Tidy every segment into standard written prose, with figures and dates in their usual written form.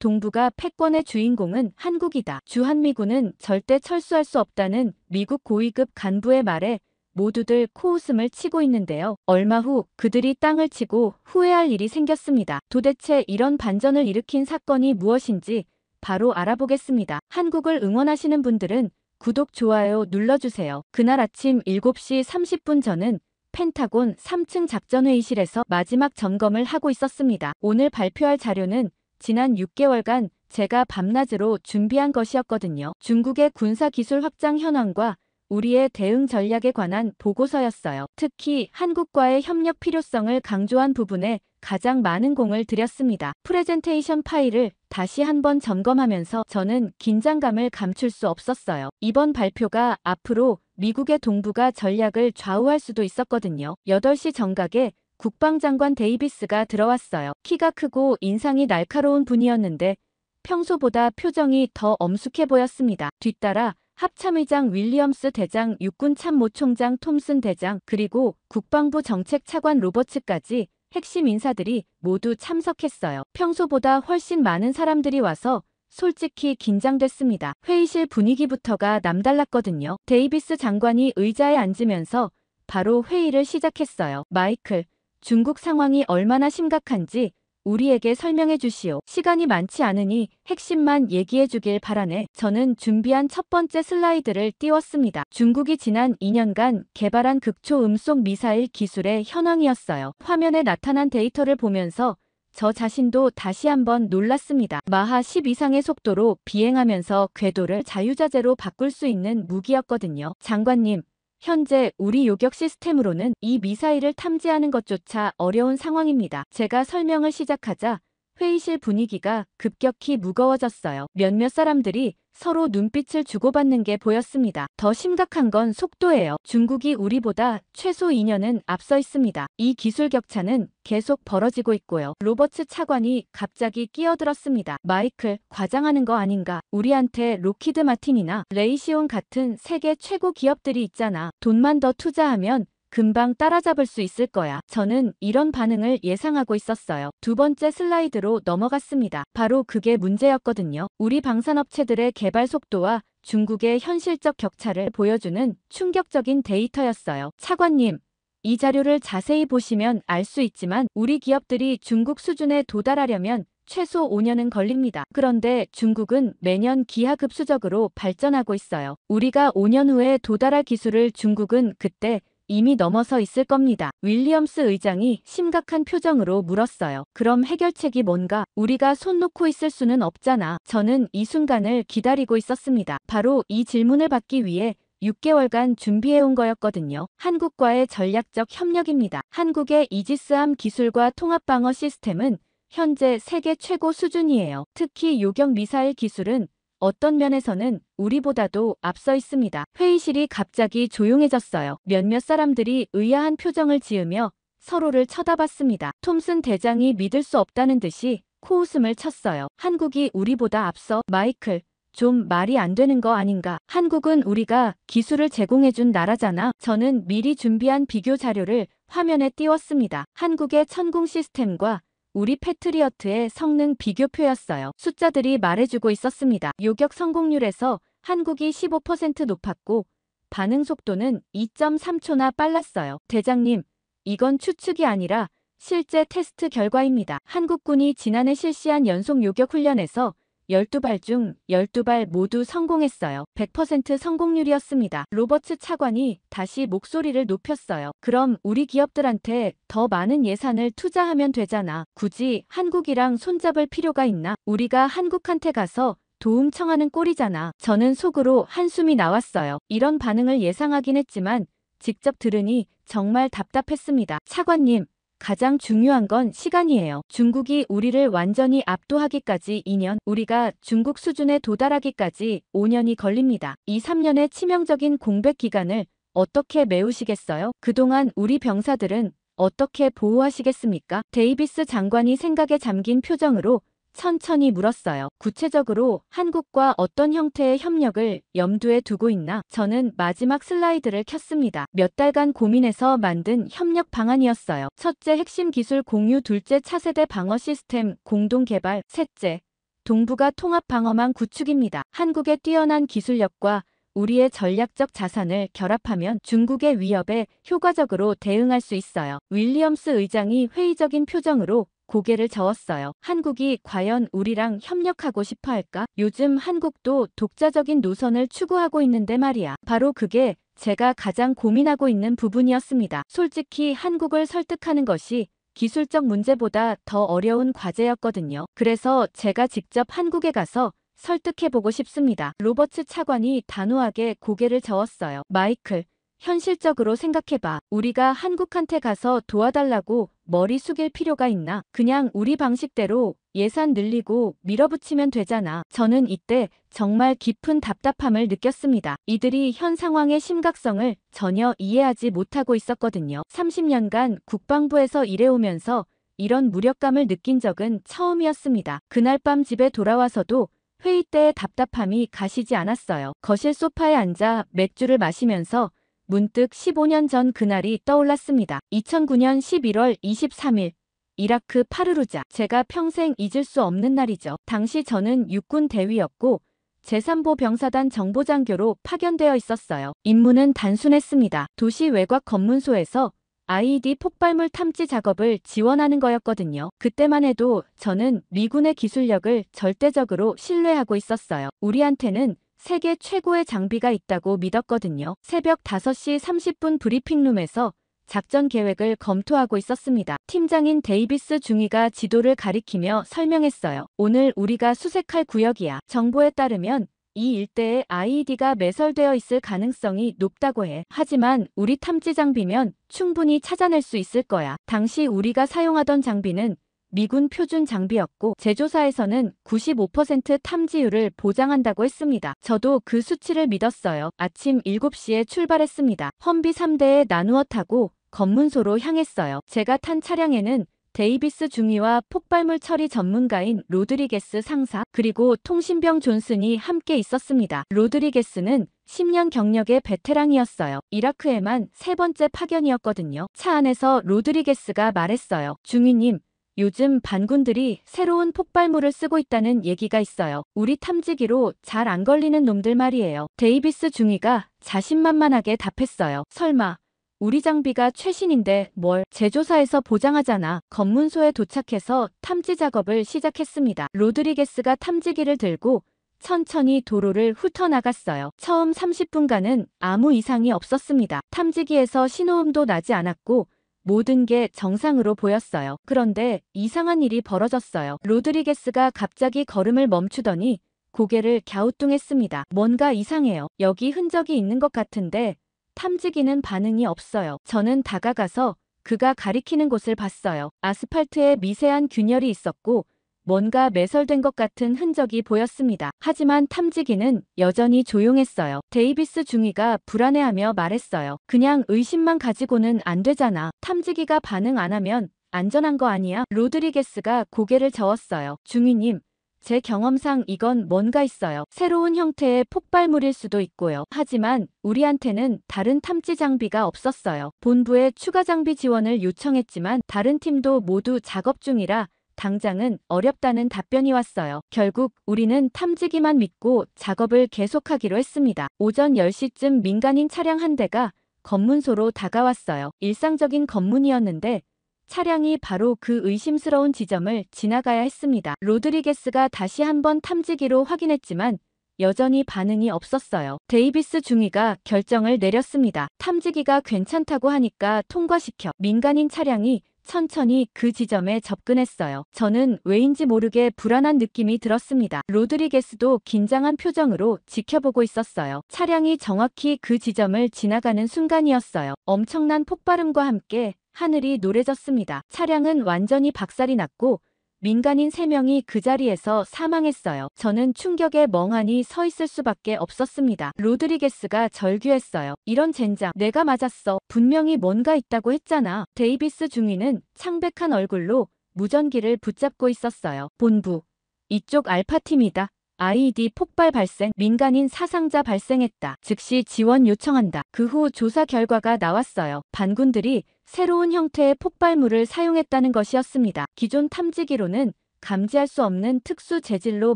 동북아 패권의 주인공은 한국이다. 주한미군은 절대 철수할 수 없다는 미국 고위급 간부의 말에 모두들 코웃음을 치고 있는데요. 얼마 후 그들이 땅을 치고 후회할 일이 생겼습니다. 도대체 이런 반전을 일으킨 사건이 무엇인지 바로 알아보겠습니다. 한국을 응원하시는 분들은 구독, 좋아요 눌러주세요. 그날 아침 7시 30분 저는 펜타곤 3층 작전회의실에서 마지막 점검을 하고 있었습니다. 오늘 발표할 자료는 지난 6개월간 제가 밤낮으로 준비한 것이었거든요. 중국의 군사기술 확장 현황과 우리의 대응 전략에 관한 보고서였어요. 특히 한국과의 협력 필요성을 강조한 부분에 가장 많은 공을 들였습니다. 프레젠테이션 파일을 다시 한번 점검하면서 저는 긴장감을 감출 수 없었어요. 이번 발표가 앞으로 미국의 동북아 전략을 좌우할 수도 있었거든요. 8시 정각에 국방장관 데이비스가 들어왔어요. 키가 크고 인상이 날카로운 분이었는데 평소보다 표정이 더 엄숙해 보였습니다. 뒤따라 합참의장 윌리엄스 대장, 육군 참모총장 톰슨 대장, 그리고 국방부 정책차관 로버츠까지 핵심 인사들이 모두 참석했어요. 평소보다 훨씬 많은 사람들이 와서 솔직히 긴장됐습니다. 회의실 분위기부터가 남달랐거든요. 데이비스 장관이 의자에 앉으면서 바로 회의를 시작했어요. 마이클, 중국 상황이 얼마나 심각한지 우리에게 설명해 주시오. 시간이 많지 않으니 핵심만 얘기해 주길 바라네. 저는 준비한 첫 번째 슬라이드를 띄웠습니다. 중국이 지난 2년간 개발한 극초음속 미사일 기술의 현황이었어요. 화면에 나타난 데이터를 보면서 저 자신도 다시 한번 놀랐습니다. 마하 10 이상의 속도로 비행하면서 궤도를 자유자재로 바꿀 수 있는 무기였거든요. 장관님, 현재 우리 요격 시스템으로는 이 미사일을 탐지하는 것조차 어려운 상황입니다. 제가 설명을 시작하자 회의실 분위기가 급격히 무거워졌어요. 몇몇 사람들이 서로 눈빛을 주고받는 게 보였습니다. 더 심각한 건 속도예요. 중국이 우리보다 최소 2년은 앞서 있습니다. 이 기술 격차는 계속 벌어지고 있고요. 로버츠 차관이 갑자기 끼어들었습니다. 마이클, 과장하는 거 아닌가? 우리한테 로키드 마틴이나 레이시온 같은 세계 최고 기업들이 있잖아. 돈만 더 투자하면 금방 따라잡을 수 있을 거야. 저는 이런 반응을 예상하고 있었어요. 두 번째 슬라이드로 넘어갔습니다. 바로 그게 문제였거든요. 우리 방산업체들의 개발 속도와 중국의 현실적 격차를 보여주는 충격적인 데이터였어요. 차관님, 이 자료를 자세히 보시면 알 수 있지만 우리 기업들이 중국 수준에 도달하려면 최소 5년은 걸립니다. 그런데 중국은 매년 기하급수적으로 발전하고 있어요. 우리가 5년 후에 도달할 기술을 중국은 그때 이미 넘어서 있을 겁니다. 윌리엄스 의장이 심각한 표정으로 물었어요. 그럼 해결책이 뭔가? 우리가 손 놓고 있을 수는 없잖아. 저는 이 순간을 기다리고 있었습니다. 바로 이 질문을 받기 위해 6개월간 준비해온 거였거든요. 한국과의 전략적 협력입니다. 한국의 이지스함 기술과 통합방어 시스템은 현재 세계 최고 수준이에요. 특히 요격 미사일 기술은 어떤 면에서는 우리보다도 앞서 있습니다. 회의실이 갑자기 조용해졌어요. 몇몇 사람들이 의아한 표정을 지으며 서로를 쳐다봤습니다. 톰슨 대장이 믿을 수 없다는 듯이 코웃음을 쳤어요. 한국이 우리보다 앞서? 마이클, 좀 말이 안 되는 거 아닌가? 한국은 우리가 기술을 제공해준 나라잖아. 저는 미리 준비한 비교 자료를 화면에 띄웠습니다. 한국의 천궁 시스템과 우리 패트리어트의 성능 비교표였어요. 숫자들이 말해주고 있었습니다. 요격 성공률에서 한국이 15% 높았고 반응 속도는 2.3초나 빨랐어요. 대장님, 이건 추측이 아니라 실제 테스트 결과입니다. 한국군이 지난해 실시한 연속 요격 훈련에서 12발 중 12발 모두 성공했어요. 100% 성공률이었습니다. 로버츠 차관이 다시 목소리를 높였어요. 그럼 우리 기업들한테 더 많은 예산을 투자하면 되잖아. 굳이 한국이랑 손잡을 필요가 있나? 우리가 한국한테 가서 도움 청하는 꼴이잖아. 저는 속으로 한숨이 나왔어요. 이런 반응을 예상하긴 했지만 직접 들으니 정말 답답했습니다. 차관님, 가장 중요한 건 시간이에요. 중국이 우리를 완전히 압도하기까지 2년, 우리가 중국 수준에 도달하기까지 5년이 걸립니다. 이 3년의 치명적인 공백 기간을 어떻게 메우시겠어요? 그동안 우리 병사들은 어떻게 보호하시겠습니까? 데이비스 장관이 생각에 잠긴 표정으로 천천히 물었어요. 구체적으로 한국과 어떤 형태의 협력을 염두에 두고 있나? 저는 마지막 슬라이드를 켰습니다. 몇 달간 고민해서 만든 협력 방안이었어요. 첫째, 핵심 기술 공유. 둘째, 차세대 방어 시스템 공동 개발. 셋째, 동북아 통합 방어망 구축입니다. 한국의 뛰어난 기술력과 우리의 전략적 자산을 결합하면 중국의 위협에 효과적으로 대응할 수 있어요. 윌리엄스 의장이 회의적인 표정으로 고개를 저었어요. 한국이 과연 우리랑 협력하고 싶어 할까? 요즘 한국도 독자적인 노선을 추구하고 있는데 말이야. 바로 그게 제가 가장 고민하고 있는 부분이었습니다. 솔직히 한국을 설득하는 것이 기술적 문제보다 더 어려운 과제였거든요. 그래서 제가 직접 한국에 가서 설득해보고 싶습니다. 로버츠 차관이 단호하게 고개를 저었어요. 마이클, 현실적으로 생각해봐. 우리가 한국한테 가서 도와달라고 머리 숙일 필요가 있나? 그냥 우리 방식대로 예산 늘리고 밀어붙이면 되잖아. 저는 이때 정말 깊은 답답함을 느꼈습니다. 이들이 현 상황의 심각성을 전혀 이해하지 못하고 있었거든요. 30년간 국방부에서 일해오면서 이런 무력감을 느낀 적은 처음이었습니다. 그날 밤 집에 돌아와서도 회의 때의 답답함이 가시지 않았어요. 거실 소파에 앉아 맥주를 마시면서 문득 15년 전 그날이 떠올랐습니다. 2009년 11월 23일 이라크 파르루자. 제가 평생 잊을 수 없는 날이죠. 당시 저는 육군 대위였고 제3보 병사단 정보장교로 파견되어 있었어요. 임무는 단순했습니다. 도시 외곽 검문소에서 IED 폭발물 탐지 작업을 지원하는 거였거든요. 그때만 해도 저는 미군의 기술력을 절대적으로 신뢰하고 있었어요. 우리한테는 세계 최고의 장비가 있다고 믿었거든요. 새벽 5시 30분 브리핑룸에서 작전 계획을 검토하고 있었습니다. 팀장인 데이비스 중위가 지도를 가리키며 설명했어요. 오늘 우리가 수색할 구역이야. 정보에 따르면 이 일대에 IED가 매설되어 있을 가능성이 높다고 해. 하지만 우리 탐지 장비면 충분히 찾아낼 수 있을 거야. 당시 우리가 사용하던 장비는 미군 표준 장비였고 제조사에서는 95% 탐지율을 보장한다고 했습니다. 저도 그 수치를 믿었어요. 아침 7시에 출발했습니다. 험비 3대에 나누어 타고 검문소로 향했어요. 제가 탄 차량에는 데이비스 중위와 폭발물 처리 전문가인 로드리게스 상사 그리고 통신병 존슨이 함께 있었습니다. 로드리게스는 10년 경력의 베테랑이었어요. 이라크에만 3번째 파견이었거든요. 차 안에서 로드리게스가 말했어요. 중위님, 요즘 반군들이 새로운 폭발물을 쓰고 있다는 얘기가 있어요. 우리 탐지기로 잘 안 걸리는 놈들 말이에요. 데이비스 중위가 자신만만하게 답했어요. 설마 우리 장비가 최신인데 뭘? 제조사에서 보장하잖아. 검문소에 도착해서 탐지 작업을 시작했습니다. 로드리게스가 탐지기를 들고 천천히 도로를 훑어나갔어요. 처음 30분간은 아무 이상이 없었습니다. 탐지기에서 신호음도 나지 않았고 모든 게 정상으로 보였어요. 그런데 이상한 일이 벌어졌어요. 로드리게스가 갑자기 걸음을 멈추더니 고개를 갸우뚱했습니다. 뭔가 이상해요. 여기 흔적이 있는 것 같은데 탐지기는 반응이 없어요. 저는 다가가서 그가 가리키는 곳을 봤어요. 아스팔트에 미세한 균열이 있었고 뭔가 매설된 것 같은 흔적이 보였습니다. 하지만 탐지기는 여전히 조용했어요. 데이비스 중위가 불안해하며 말했어요. 그냥 의심만 가지고는 안 되잖아. 탐지기가 반응 안 하면 안전한 거 아니야? 로드리게스가 고개를 저었어요. 중위님, 제 경험상 이건 뭔가 있어요. 새로운 형태의 폭발물일 수도 있고요. 하지만 우리한테는 다른 탐지 장비가 없었어요. 본부에 추가 장비 지원을 요청했지만 다른 팀도 모두 작업 중이라 당장은 어렵다는 답변이 왔어요. 결국 우리는 탐지기만 믿고 작업을 계속하기로 했습니다. 오전 10시쯤 민간인 차량 한 대가 검문소로 다가왔어요. 일상적인 검문이었는데 차량이 바로 그 의심스러운 지점을 지나가야 했습니다. 로드리게스가 다시 한번 탐지기로 확인했지만 여전히 반응이 없었어요. 데이비스 중위가 결정을 내렸습니다. 탐지기가 괜찮다고 하니까 통과시켜. 민간인 차량이 천천히 그 지점에 접근했어요. 저는 왜인지 모르게 불안한 느낌이 들었습니다. 로드리게스도 긴장한 표정으로 지켜보고 있었어요. 차량이 정확히 그 지점을 지나가는 순간이었어요. 엄청난 폭발음과 함께 하늘이 노래졌습니다. 차량은 완전히 박살이 났고 민간인 3명이 그 자리에서 사망했어요. 저는 충격에 멍하니 서 있을 수밖에 없었습니다. 로드리게스가 절규했어요. 이런 젠장, 내가 맞았어. 분명히 뭔가 있다고 했잖아. 데이비스 중위는 창백한 얼굴로 무전기를 붙잡고 있었어요. 본부, 이쪽 알파팀이다. IED 폭발 발생, 민간인 사상자 발생했다. 즉시 지원 요청한다. 그 후 조사 결과가 나왔어요. 반군들이 새로운 형태의 폭발물을 사용했다는 것이었습니다. 기존 탐지기로는 감지할 수 없는 특수 재질로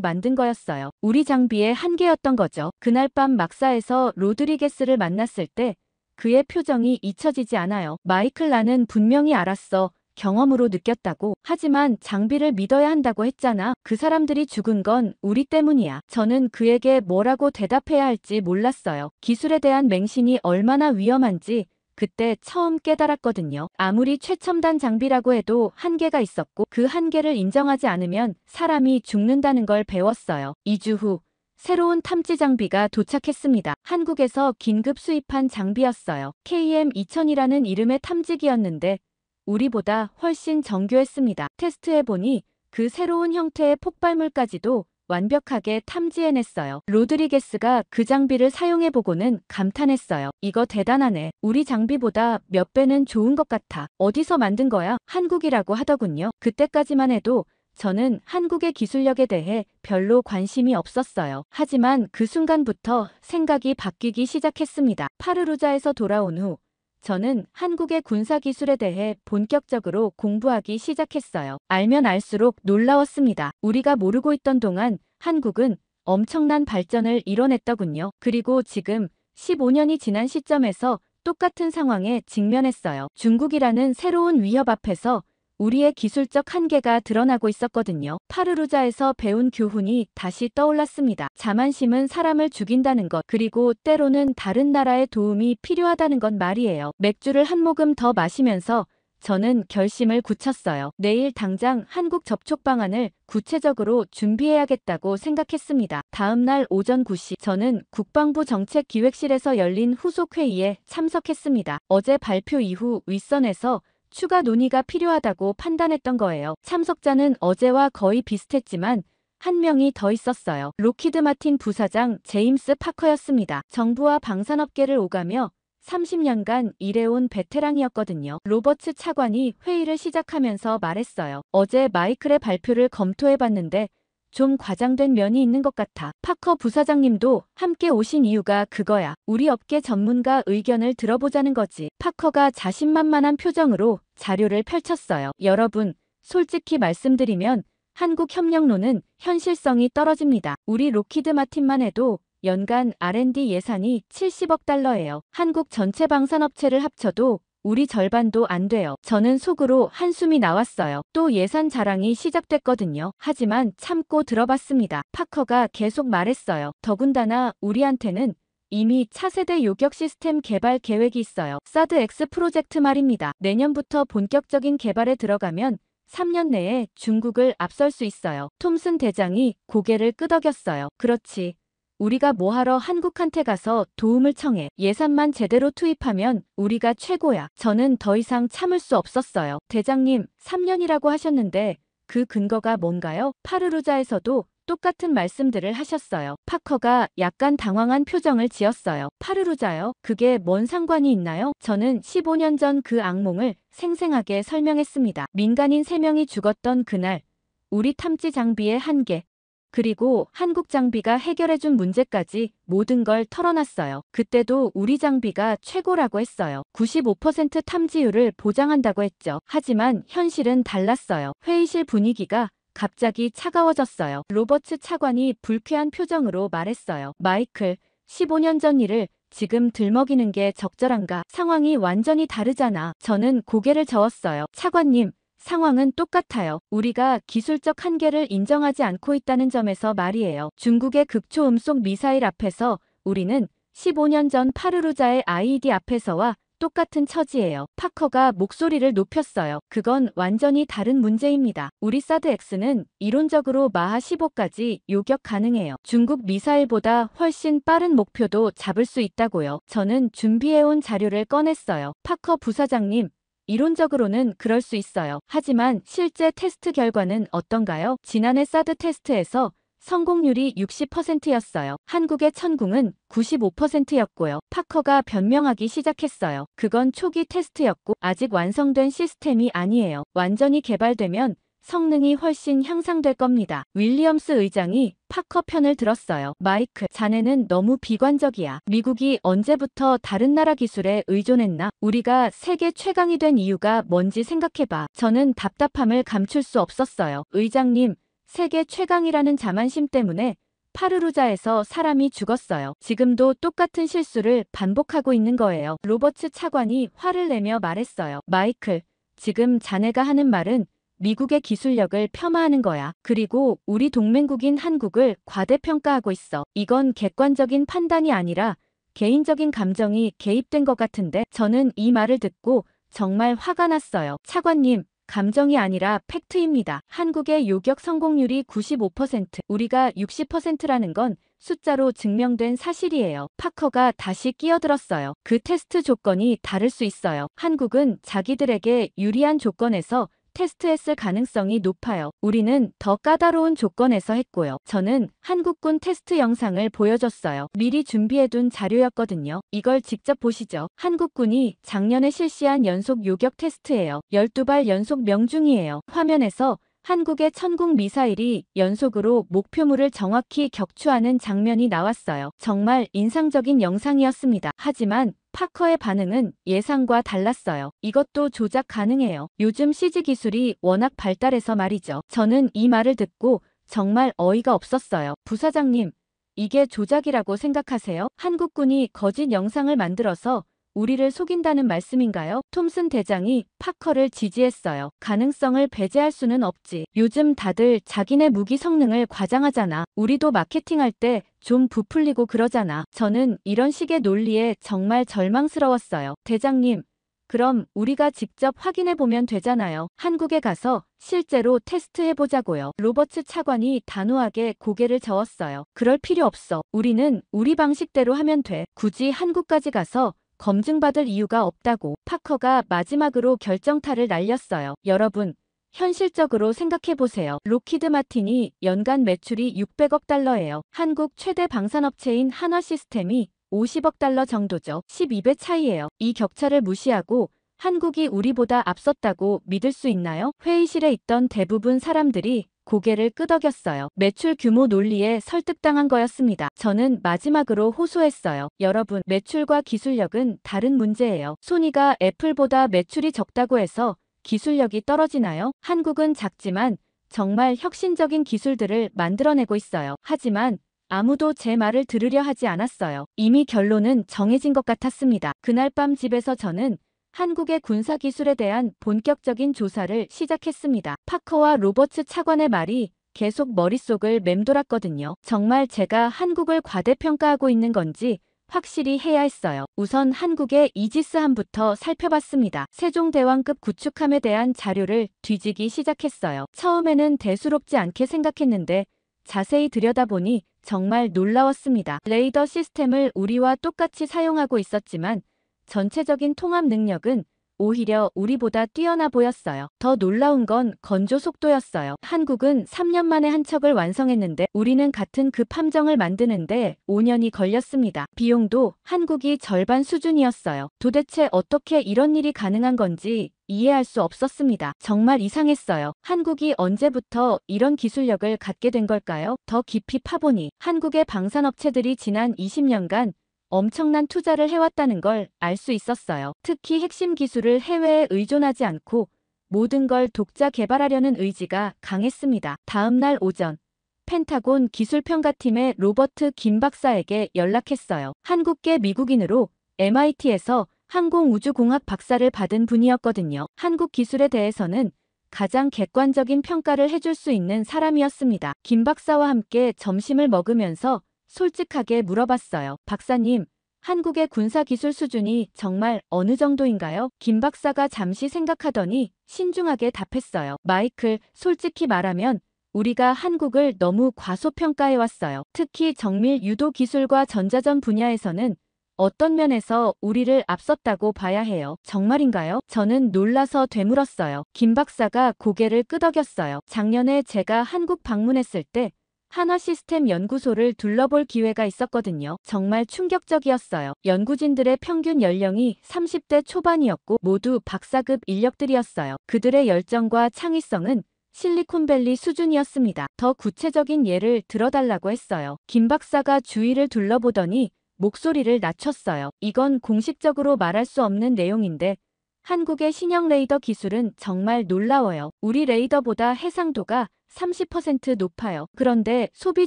만든 거였어요. 우리 장비의 한계였던 거죠. 그날 밤 막사에서 로드리게스를 만났을 때 그의 표정이 잊혀지지 않아요. 마이클, 나는 분명히 알았어. 경험으로 느꼈다고. 하지만 장비를 믿어야 한다고 했잖아. 그 사람들이 죽은 건 우리 때문이야. 저는 그에게 뭐라고 대답해야 할지 몰랐어요. 기술에 대한 맹신이 얼마나 위험한지 그때 처음 깨달았거든요. 아무리 최첨단 장비라고 해도 한계가 있었고 그 한계를 인정하지 않으면 사람이 죽는다는 걸 배웠어요. 2주 후 새로운 탐지 장비가 도착했습니다. 한국에서 긴급 수입한 장비였어요. KM-2000이라는 이름의 탐지기였는데 우리보다 훨씬 정교했습니다. 테스트해보니 그 새로운 형태의 폭발물까지도 완벽하게 탐지해냈어요. 로드리게스가 그 장비를 사용해보고는 감탄했어요. 이거 대단하네. 우리 장비보다 몇 배는 좋은 것 같아. 어디서 만든 거야? 한국이라고 하더군요. 그때까지만 해도 저는 한국의 기술력에 대해 별로 관심이 없었어요. 하지만 그 순간부터 생각이 바뀌기 시작했습니다. 파르루자에서 돌아온 후 저는 한국의 군사기술에 대해 본격적으로 공부하기 시작했어요. 알면 알수록 놀라웠습니다. 우리가 모르고 있던 동안 한국은 엄청난 발전을 이뤄냈더군요. 그리고 지금 15년이 지난 시점에서 똑같은 상황에 직면했어요. 중국이라는 새로운 위협 앞에서 우리의 기술적 한계가 드러나고 있었거든요. 파르루자에서 배운 교훈이 다시 떠올랐습니다. 자만심은 사람을 죽인다는 것, 그리고 때로는 다른 나라의 도움이 필요하다는 것 말이에요. 맥주를 한 모금 더 마시면서 저는 결심을 굳혔어요. 내일 당장 한국 접촉 방안을 구체적으로 준비해야겠다고 생각했습니다. 다음 날 오전 9시 저는 국방부 정책기획실에서 열린 후속회의에 참석했습니다. 어제 발표 이후 윗선에서 추가 논의가 필요하다고 판단했던 거예요. 참석자는 어제와 거의 비슷했지만 한 명이 더 있었어요. 로키드 마틴 부사장 제임스 파커였습니다. 정부와 방산업계를 오가며 30년간 일해온 베테랑이었거든요. 로버츠 차관이 회의를 시작하면서 말했어요. 어제 마이클의 발표를 검토해봤는데 좀 과장된 면이 있는 것 같아. 파커 부사장님도 함께 오신 이유가 그거야. 우리 업계 전문가 의견을 들어보자는 거지. 파커가 자신만만한 표정으로 자료를 펼쳤어요. 여러분, 솔직히 말씀드리면 한국협력론은 현실성이 떨어집니다. 우리 로키드 마틴만 해도 연간 R&D 예산이 70억 달러예요. 한국 전체 방산업체를 합쳐도 우리 절반도 안 돼요. 저는 속으로 한숨이 나왔어요. 또 예산 자랑이 시작됐거든요. 하지만 참고 들어봤습니다. 파커가 계속 말했어요. 더군다나 우리한테는 이미 차세대 요격 시스템 개발 계획이 있어요. 사드 X 프로젝트 말입니다. 내년부터 본격적인 개발에 들어가면 3년 내에 중국을 앞설 수 있어요. 톰슨 대장이 고개를 끄덕였어요. 그렇지. 우리가 뭐하러 한국한테 가서 도움을 청해. 예산만 제대로 투입하면 우리가 최고야. 저는 더 이상 참을 수 없었어요. 대장님, 3년이라고 하셨는데 그 근거가 뭔가요? 파르루자에서도 똑같은 말씀들을 하셨어요. 파커가 약간 당황한 표정을 지었어요. 파르루자요? 그게 뭔 상관이 있나요? 저는 15년 전 그 악몽을 생생하게 설명했습니다. 민간인 3명이 죽었던 그날, 우리 탐지 장비의 한계, 그리고 한국 장비가 해결해준 문제까지 모든 걸 털어놨어요. 그때도 우리 장비가 최고라고 했어요. 95% 탐지율을 보장한다고 했죠. 하지만 현실은 달랐어요. 회의실 분위기가 갑자기 차가워졌어요. 로버츠 차관이 불쾌한 표정으로 말했어요. 마이클, 15년 전 일을 지금 들먹이는 게 적절한가? 상황이 완전히 다르잖아. 저는 고개를 저었어요. 차관님, 상황은 똑같아요. 우리가 기술적 한계를 인정하지 않고 있다는 점에서 말이에요. 중국의 극초음속 미사일 앞에서 우리는 15년 전 파르루자의 IED 앞에서와 똑같은 처지예요. 파커가 목소리를 높였어요. 그건 완전히 다른 문제입니다. 우리 사드 X는 이론적으로 마하 15까지 요격 가능해요. 중국 미사일보다 훨씬 빠른 목표도 잡을 수 있다고요. 저는 준비해온 자료를 꺼냈어요. 파커 부사장님, 이론적으로는 그럴 수 있어요. 하지만 실제 테스트 결과는 어떤가요? 지난해 사드 테스트에서 성공률이 60%였어요. 한국의 천궁은 95%였고요. 파커가 변명하기 시작했어요. 그건 초기 테스트였고 아직 완성된 시스템이 아니에요. 완전히 개발되면 성능이 훨씬 향상될 겁니다. 윌리엄스 의장이 파커 편을 들었어요. 마이클, 자네는 너무 비관적이야. 미국이 언제부터 다른 나라 기술에 의존했나? 우리가 세계 최강이 된 이유가 뭔지 생각해봐. 저는 답답함을 감출 수 없었어요. 의장님, 세계 최강이라는 자만심 때문에 파르루자에서 사람이 죽었어요. 지금도 똑같은 실수를 반복하고 있는 거예요. 로버츠 차관이 화를 내며 말했어요. 마이클, 지금 자네가 하는 말은 미국의 기술력을 폄하하는 거야. 그리고 우리 동맹국인 한국을 과대평가하고 있어. 이건 객관적인 판단이 아니라 개인적인 감정이 개입된 것 같은데. 저는 이 말을 듣고 정말 화가 났어요. 차관님, 감정이 아니라 팩트입니다. 한국의 요격 성공률이 95%, 우리가 60%라는 건 숫자로 증명된 사실이에요. 파커가 다시 끼어들었어요. 그 테스트 조건이 다를 수 있어요. 한국은 자기들에게 유리한 조건에서 테스트했을 가능성이 높아요. 우리는 더 까다로운 조건에서 했고요. 저는 한국군 테스트 영상을 보여줬어요. 미리 준비해둔 자료였거든요. 이걸 직접 보시죠. 한국군이 작년에 실시한 연속 요격 테스트예요. 12발 연속 명중이에요. 화면에서 한국의 천궁 미사일이 연속으로 목표물을 정확히 격추하는 장면이 나왔어요. 정말 인상적인 영상이었습니다. 하지만 파커의 반응은 예상과 달랐어요. 이것도 조작 가능해요. 요즘 CG 기술이 워낙 발달해서 말이죠. 저는 이 말을 듣고 정말 어이가 없었어요. 부사장님, 이게 조작이라고 생각하세요? 한국군이 거짓 영상을 만들어서 우리를 속인다는 말씀인가요? 톰슨 대장이 파커를 지지했어요. 가능성을 배제할 수는 없지. 요즘 다들 자기네 무기 성능을 과장하잖아. 우리도 마케팅할 때 좀 부풀리고 그러잖아. 저는 이런 식의 논리에 정말 절망스러웠어요. 대장님, 그럼 우리가 직접 확인해보면 되잖아요. 한국에 가서 실제로 테스트해보자고요. 로버츠 차관이 단호하게 고개를 저었어요. 그럴 필요 없어. 우리는 우리 방식대로 하면 돼. 굳이 한국까지 가서 검증받을 이유가 없다고. 파커가 마지막으로 결정타를 날렸어요. 여러분, 현실적으로 생각해보세요. 록히드 마틴이 연간 매출이 600억 달러예요. 한국 최대 방산업체인 한화시스템이 50억 달러 정도죠. 12배 차이예요. 이 격차를 무시하고 한국이 우리보다 앞섰다고 믿을 수 있나요? 회의실에 있던 대부분 사람들이 고개를 끄덕였어요. 매출 규모 논리에 설득당한 거였습니다. 저는 마지막으로 호소했어요. 여러분, 매출과 기술력은 다른 문제예요. 소니가 애플보다 매출이 적다고 해서 기술력이 떨어지나요? 한국은 작지만 정말 혁신적인 기술들을 만들어내고 있어요. 하지만 아무도 제 말을 들으려 하지 않았어요. 이미 결론은 정해진 것 같았습니다. 그날 밤 집에서 저는 한국의 군사기술에 대한 본격적인 조사를 시작했습니다. 파커와 로버츠 차관의 말이 계속 머릿속을 맴돌았거든요. 정말 제가 한국을 과대평가하고 있는 건지 확실히 해야 했어요. 우선 한국의 이지스함부터 살펴봤습니다. 세종대왕급 구축함에 대한 자료를 뒤지기 시작했어요. 처음에는 대수롭지 않게 생각했는데 자세히 들여다보니 정말 놀라웠습니다. 레이더 시스템을 우리와 똑같이 사용하고 있었지만 전체적인 통합 능력은 오히려 우리보다 뛰어나 보였어요. 더 놀라운 건 건조 속도였어요. 한국은 3년 만에 한 척을 완성했는데 우리는 같은 급 함정을 만드는데 5년이 걸렸습니다. 비용도 한국이 절반 수준이었어요. 도대체 어떻게 이런 일이 가능한 건지 이해할 수 없었습니다. 정말 이상했어요. 한국이 언제부터 이런 기술력을 갖게 된 걸까요? 더 깊이 파보니 한국의 방산업체들이 지난 20년간 엄청난 투자를 해왔다는 걸 알 수 있었어요. 특히 핵심 기술을 해외에 의존하지 않고 모든 걸 독자 개발하려는 의지가 강했습니다. 다음 날 오전, 펜타곤 기술평가팀의 로버트 김 박사에게 연락했어요. 한국계 미국인으로 MIT에서 항공우주공학 박사를 받은 분이었거든요. 한국 기술에 대해서는 가장 객관적인 평가를 해줄 수 있는 사람이었습니다. 김 박사와 함께 점심을 먹으면서 솔직하게 물어봤어요. 박사님, 한국의 군사기술 수준이 정말 어느 정도인가요? 김 박사가 잠시 생각하더니 신중하게 답했어요. 마이클, 솔직히 말하면 우리가 한국을 너무 과소평가해왔어요. 특히 정밀 유도 기술과 전자전 분야에서는 어떤 면에서 우리를 앞섰다고 봐야 해요. 정말인가요? 저는 놀라서 되물었어요. 김 박사가 고개를 끄덕였어요. 작년에 제가 한국 방문했을 때 한화시스템 연구소를 둘러볼 기회가 있었거든요. 정말 충격적이었어요. 연구진들의 평균 연령이 30대 초반이었고 모두 박사급 인력들이었어요. 그들의 열정과 창의성은 실리콘밸리 수준이었습니다. 더 구체적인 예를 들어달라고 했어요. 김 박사가 주위를 둘러보더니 목소리를 낮췄어요. 이건 공식적으로 말할 수 없는 내용인데 한국의 신형 레이더 기술은 정말 놀라워요. 우리 레이더보다 해상도가 30% 높아요. 그런데 소비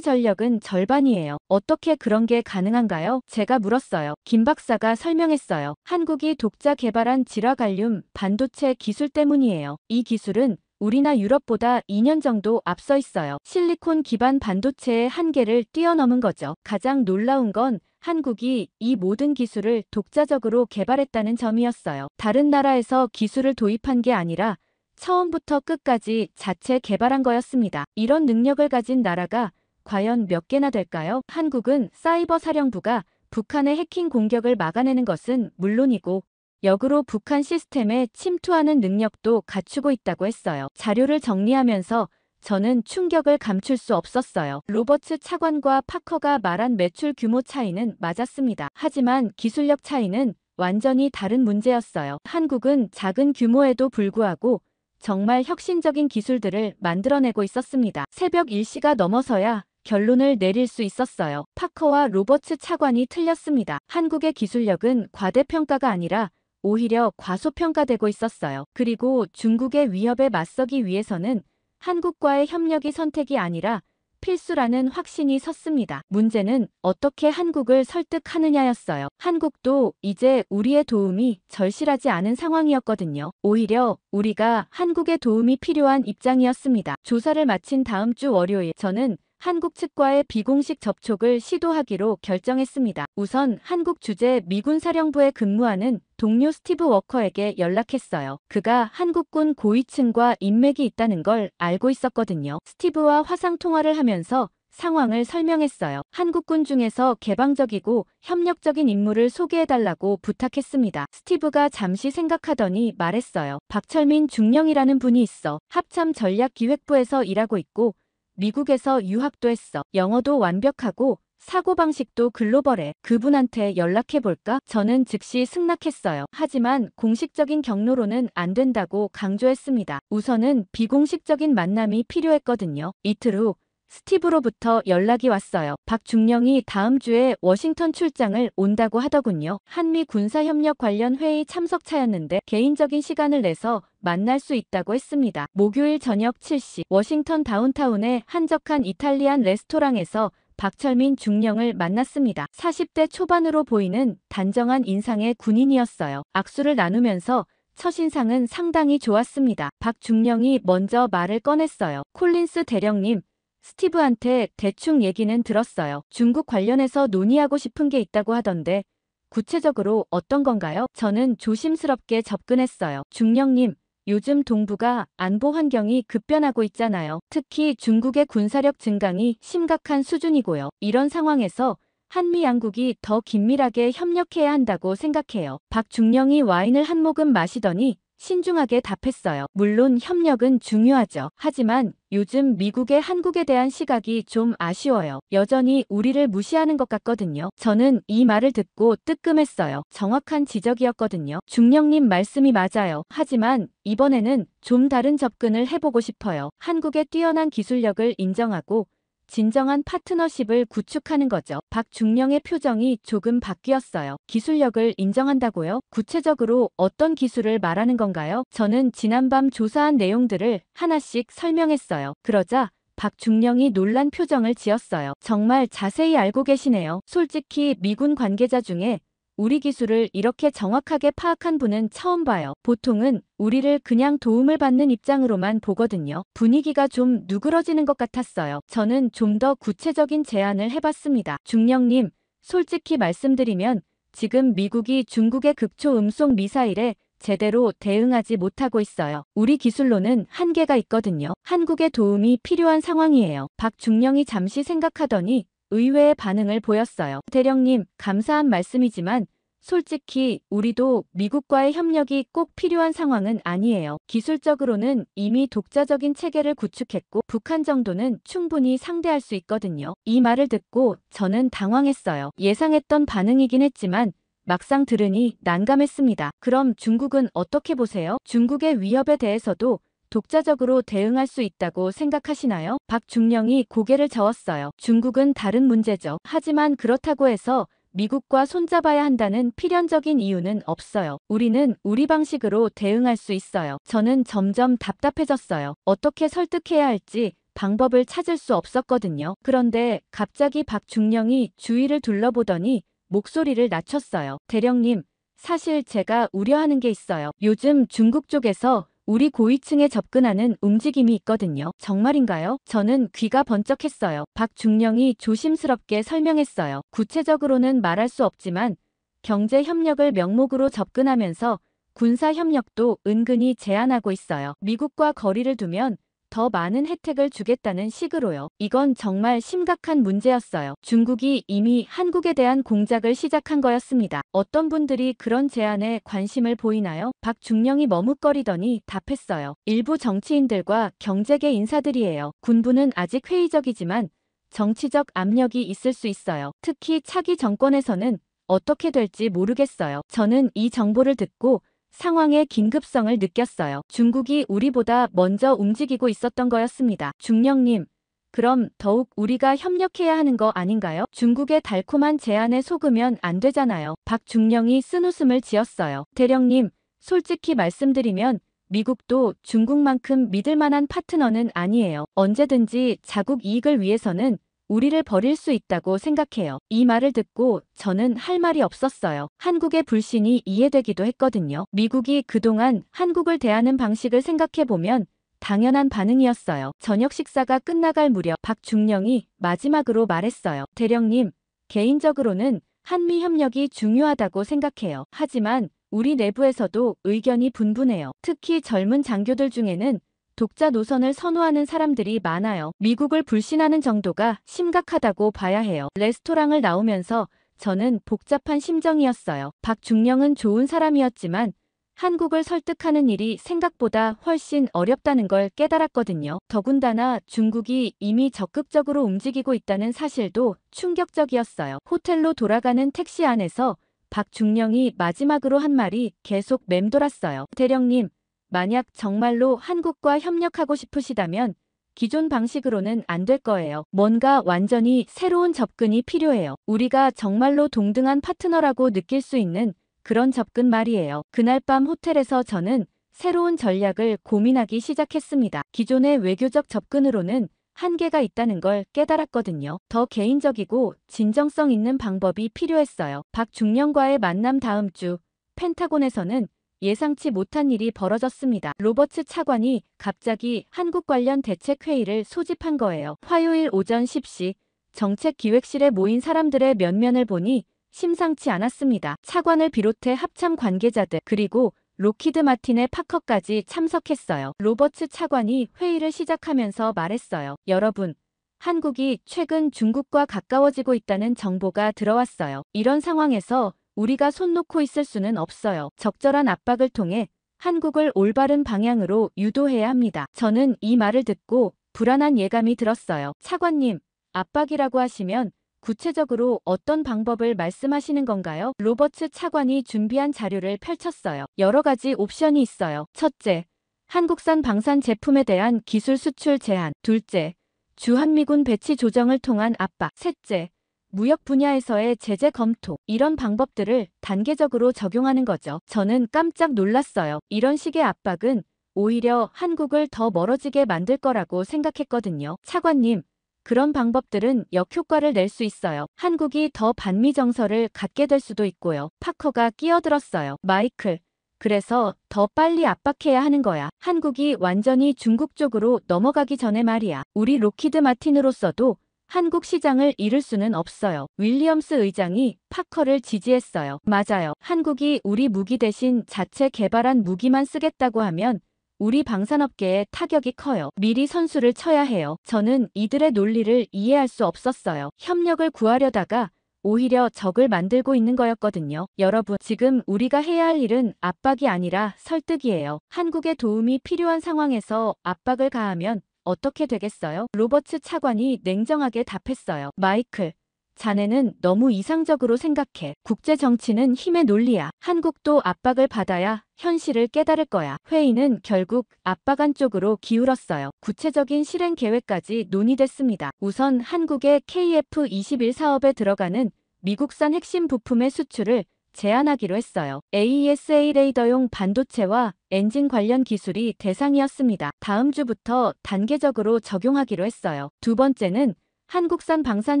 전력은 절반이에요. 어떻게 그런 게 가능한가요? 제가 물었어요. 김 박사가 설명했어요. 한국이 독자 개발한 질화갈륨 반도체 기술 때문이에요. 이 기술은 우리나 유럽보다 2년 정도 앞서 있어요. 실리콘 기반 반도체의 한계를 뛰어넘은 거죠. 가장 놀라운 건 한국이 이 모든 기술을 독자적으로 개발했다는 점이었어요. 다른 나라에서 기술을 도입한 게 아니라 처음부터 끝까지 자체 개발한 거였습니다. 이런 능력을 가진 나라가 과연 몇 개나 될까요? 한국은 사이버 사령부가 북한의 해킹 공격을 막아내는 것은 물론이고 역으로 북한 시스템에 침투하는 능력도 갖추고 있다고 했어요. 자료를 정리하면서 저는 충격을 감출 수 없었어요. 로버츠 차관과 파커가 말한 매출 규모 차이는 맞았습니다. 하지만 기술력 차이는 완전히 다른 문제였어요. 한국은 작은 규모에도 불구하고 정말 혁신적인 기술들을 만들어내고 있었습니다. 새벽 1시가 넘어서야 결론을 내릴 수 있었어요. 파커와 로버츠 차관이 틀렸습니다. 한국의 기술력은 과대평가가 아니라 오히려 과소평가되고 있었어요. 그리고 중국의 위협에 맞서기 위해서는 한국과의 협력이 선택이 아니라 필수라는 확신이 섰습니다. 문제는 어떻게 한국을 설득하느냐였어요. 한국도 이제 우리의 도움이 절실하지 않은 상황이었거든요. 오히려 우리가 한국의 도움이 필요한 입장이었습니다. 조사를 마친 다음 주 월요일 저는 한국 측과의 비공식 접촉을 시도하기로 결정했습니다. 우선 한국 주재 미군 사령부에 근무하는 동료 스티브 워커에게 연락했어요. 그가 한국군 고위층과 인맥이 있다는 걸 알고 있었거든요. 스티브와 화상 통화를 하면서 상황을 설명했어요. 한국군 중에서 개방적이고 협력적인 인물을 소개해달라고 부탁했습니다. 스티브가 잠시 생각하더니 말했어요. 박철민 중령이라는 분이 있어. 합참 전략기획부에서 일하고 있고 미국에서 유학도 했어. 영어도 완벽하고 사고방식도 글로벌해. 그분한테 연락해볼까? 저는 즉시 승낙했어요. 하지만 공식적인 경로로는 안 된다고 강조했습니다. 우선은 비공식적인 만남이 필요했거든요. 이틀 후 스티브로부터 연락이 왔어요. 박중령이 다음 주에 워싱턴 출장을 온다고 하더군요. 한미 군사협력 관련 회의 참석차였는데 개인적인 시간을 내서 만날 수 있다고 했습니다. 목요일 저녁 7시 워싱턴 다운타운의 한적한 이탈리안 레스토랑에서 박철민 중령을 만났습니다. 40대 초반으로 보이는 단정한 인상의 군인이었어요. 악수를 나누면서 첫인상은 상당히 좋았습니다. 박중령이 먼저 말을 꺼냈어요. 콜린스 대령님, 스티브한테 대충 얘기는 들었어요. 중국 관련해서 논의하고 싶은 게 있다고 하던데 구체적으로 어떤 건가요? 저는 조심스럽게 접근했어요. 중령님, 요즘 동북아 안보 환경이 급변하고 있잖아요. 특히 중국의 군사력 증강이 심각한 수준이고요. 이런 상황에서 한미 양국이 더 긴밀하게 협력해야 한다고 생각해요. 박중령이 와인을 한 모금 마시더니 신중하게 답했어요. 물론 협력은 중요하죠. 하지만 요즘 미국의 한국에 대한 시각이 좀 아쉬워요. 여전히 우리를 무시하는 것 같거든요. 저는 이 말을 듣고 뜨끔했어요. 정확한 지적이었거든요. 중령님 말씀이 맞아요. 하지만 이번에는 좀 다른 접근을 해보고 싶어요. 한국의 뛰어난 기술력을 인정하고 진정한 파트너십을 구축하는 거죠. 박중령의 표정이 조금 바뀌었어요. 기술력을 인정한다고요? 구체적으로 어떤 기술을 말하는 건가요? 저는 지난밤 조사한 내용들을 하나씩 설명했어요. 그러자 박중령이 놀란 표정을 지었어요. 정말 자세히 알고 계시네요. 솔직히 미군 관계자 중에 우리 기술을 이렇게 정확하게 파악한 분은 처음 봐요. 보통은 우리를 그냥 도움을 받는 입장으로만 보거든요. 분위기가 좀 누그러지는 것 같았어요. 저는 좀 더 구체적인 제안을 해봤습니다. 중령님, 솔직히 말씀드리면 지금 미국이 중국의 극초 음속 미사일에 제대로 대응하지 못하고 있어요. 우리 기술로는 한계가 있거든요. 한국의 도움이 필요한 상황이에요. 박중령이 잠시 생각하더니 의외의 반응을 보였어요. 대령님, 감사한 말씀이지만 솔직히 우리도 미국과의 협력이 꼭 필요한 상황은 아니에요. 기술적으로는 이미 독자적인 체계를 구축했고 북한 정도는 충분히 상대할 수 있거든요. 이 말을 듣고 저는 당황했어요. 예상했던 반응이긴 했지만 막상 들으니 난감했습니다. 그럼 중국은 어떻게 보세요? 중국의 위협에 대해서도 독자적으로 대응할 수 있다고 생각하시나요? 박중령이 고개를 저었어요. 중국은 다른 문제죠. 하지만 그렇다고 해서 미국과 손잡아야 한다는 필연적인 이유는 없어요. 우리는 우리 방식으로 대응할 수 있어요. 저는 점점 답답해졌어요. 어떻게 설득해야 할지 방법을 찾을 수 없었거든요. 그런데 갑자기 박중령이 주위를 둘러보더니 목소리를 낮췄어요. 대령님, 사실 제가 우려하는 게 있어요. 요즘 중국 쪽에서 우리 고위층에 접근하는 움직임이 있거든요. 정말인가요? 저는 귀가 번쩍했어요. 박중령이 조심스럽게 설명했어요. 구체적으로는 말할 수 없지만 경제 협력을 명목으로 접근하면서 군사 협력도 은근히 제한하고 있어요. 미국과 거리를 두면 더 많은 혜택을 주겠다는 식으로요. 이건 정말 심각한 문제였어요. 중국이 이미 한국에 대한 공작을 시작한 거였습니다. 어떤 분들이 그런 제안에 관심을 보이나요? 박중령이 머뭇거리더니 답했어요. 일부 정치인들과 경제계 인사들이에요. 군부는 아직 회의적이지만 정치적 압력이 있을 수 있어요. 특히 차기 정권에서는 어떻게 될지 모르겠어요. 저는 이 정보를 듣고 상황의 긴급성을 느꼈어요. 중국이 우리보다 먼저 움직이고 있었던 거였습니다. 중령님, 그럼 더욱 우리가 협력해야 하는 거 아닌가요? 중국의 달콤한 제안에 속으면 안 되잖아요. 박중령이 쓴웃음을 지었어요. 대령님, 솔직히 말씀드리면 미국도 중국만큼 믿을 만한 파트너는 아니에요. 언제든지 자국 이익을 위해서는 우리를 버릴 수 있다고 생각해요. 이 말을 듣고 저는 할 말이 없었어요. 한국의 불신이 이해되기도 했거든요. 미국이 그동안 한국을 대하는 방식을 생각해보면 당연한 반응이었어요. 저녁 식사가 끝나갈 무렵 박중령이 마지막으로 말했어요. 대령님, 개인적으로는 한미 협력이 중요하다고 생각해요. 하지만 우리 내부에서도 의견이 분분해요. 특히 젊은 장교들 중에는 독자 노선을 선호하는 사람들이 많아요. 미국을 불신하는 정도가 심각하다고 봐야 해요. 레스토랑을 나오면서 저는 복잡한 심정이었어요. 박중령은 좋은 사람이었지만 한국을 설득하는 일이 생각보다 훨씬 어렵다는 걸 깨달았거든요. 더군다나 중국이 이미 적극적으로 움직이고 있다는 사실도 충격적이었어요. 호텔로 돌아가는 택시 안에서 박중령이 마지막으로 한 말이 계속 맴돌았어요. 대령님, 만약 정말로 한국과 협력하고 싶으시다면 기존 방식으로는 안 될 거예요. 뭔가 완전히 새로운 접근이 필요해요. 우리가 정말로 동등한 파트너라고 느낄 수 있는 그런 접근 말이에요. 그날 밤 호텔에서 저는 새로운 전략을 고민하기 시작했습니다. 기존의 외교적 접근으로는 한계가 있다는 걸 깨달았거든요. 더 개인적이고 진정성 있는 방법이 필요했어요. 박중령과의 만남 다음 주 펜타곤에서는 예상치 못한 일이 벌어졌습니다. 로버츠 차관이 갑자기 한국 관련 대책회의를 소집한 거예요. 화요일 오전 10시 정책기획실에 모인 사람들의 면면을 보니 심상치 않았습니다. 차관을 비롯해 합참 관계자들 그리고 로키드 마틴의 파커까지 참석했어요. 로버츠 차관이 회의를 시작하면서 말했어요. 여러분, 한국이 최근 중국과 가까워지고 있다는 정보가 들어왔어요. 이런 상황에서 우리가 손 놓고 있을 수는 없어요. 적절한 압박을 통해 한국을 올바른 방향으로 유도해야 합니다. 저는 이 말을 듣고 불안한 예감이 들었어요. 차관님, 압박이라고 하시면 구체적으로 어떤 방법을 말씀하시는 건가요? 로버츠 차관이 준비한 자료를 펼쳤어요. 여러 가지 옵션이 있어요. 첫째, 한국산 방산 제품에 대한 기술 수출 제한. 둘째, 주한미군 배치 조정을 통한 압박. 셋째, 무역 분야에서의 제재 검토. 이런 방법들을 단계적으로 적용하는 거죠. 저는 깜짝 놀랐어요. 이런 식의 압박은 오히려 한국을 더 멀어지게 만들 거라고 생각했거든요. 차관님, 그런 방법들은 역효과를 낼 수 있어요. 한국이 더 반미 정서를 갖게 될 수도 있고요. 파커가 끼어들었어요. 마이클, 그래서 더 빨리 압박해야 하는 거야. 한국이 완전히 중국 쪽으로 넘어가기 전에 말이야. 우리 로키드 마틴으로서도 한국 시장을 잃을 수는 없어요. 윌리엄스 의장이 파커를 지지했어요. 맞아요. 한국이 우리 무기 대신 자체 개발한 무기만 쓰겠다고 하면 우리 방산업계에 타격이 커요. 미리 선수를 쳐야 해요. 저는 이들의 논리를 이해할 수 없었어요. 협력을 구하려다가 오히려 적을 만들고 있는 거였거든요. 여러분, 지금 우리가 해야 할 일은 압박이 아니라 설득이에요. 한국의 도움이 필요한 상황에서 압박을 가하면 어떻게 되겠어요? 로버츠 차관이 냉정하게 답했어요. 마이클, 자네는 너무 이상적으로 생각해. 국제 정치는 힘의 논리야. 한국도 압박을 받아야 현실을 깨달을 거야. 회의는 결국 압박안 쪽으로 기울었어요. 구체적인 실행 계획까지 논의됐습니다. 우선 한국의 KF-21 사업에 들어가는 미국산 핵심 부품의 수출을 제한하기로 했어요. AESA 레이더용 반도체와 엔진 관련 기술이 대상이었습니다. 다음 주부터 단계적으로 적용하기로 했어요. 두 번째는 한국산 방산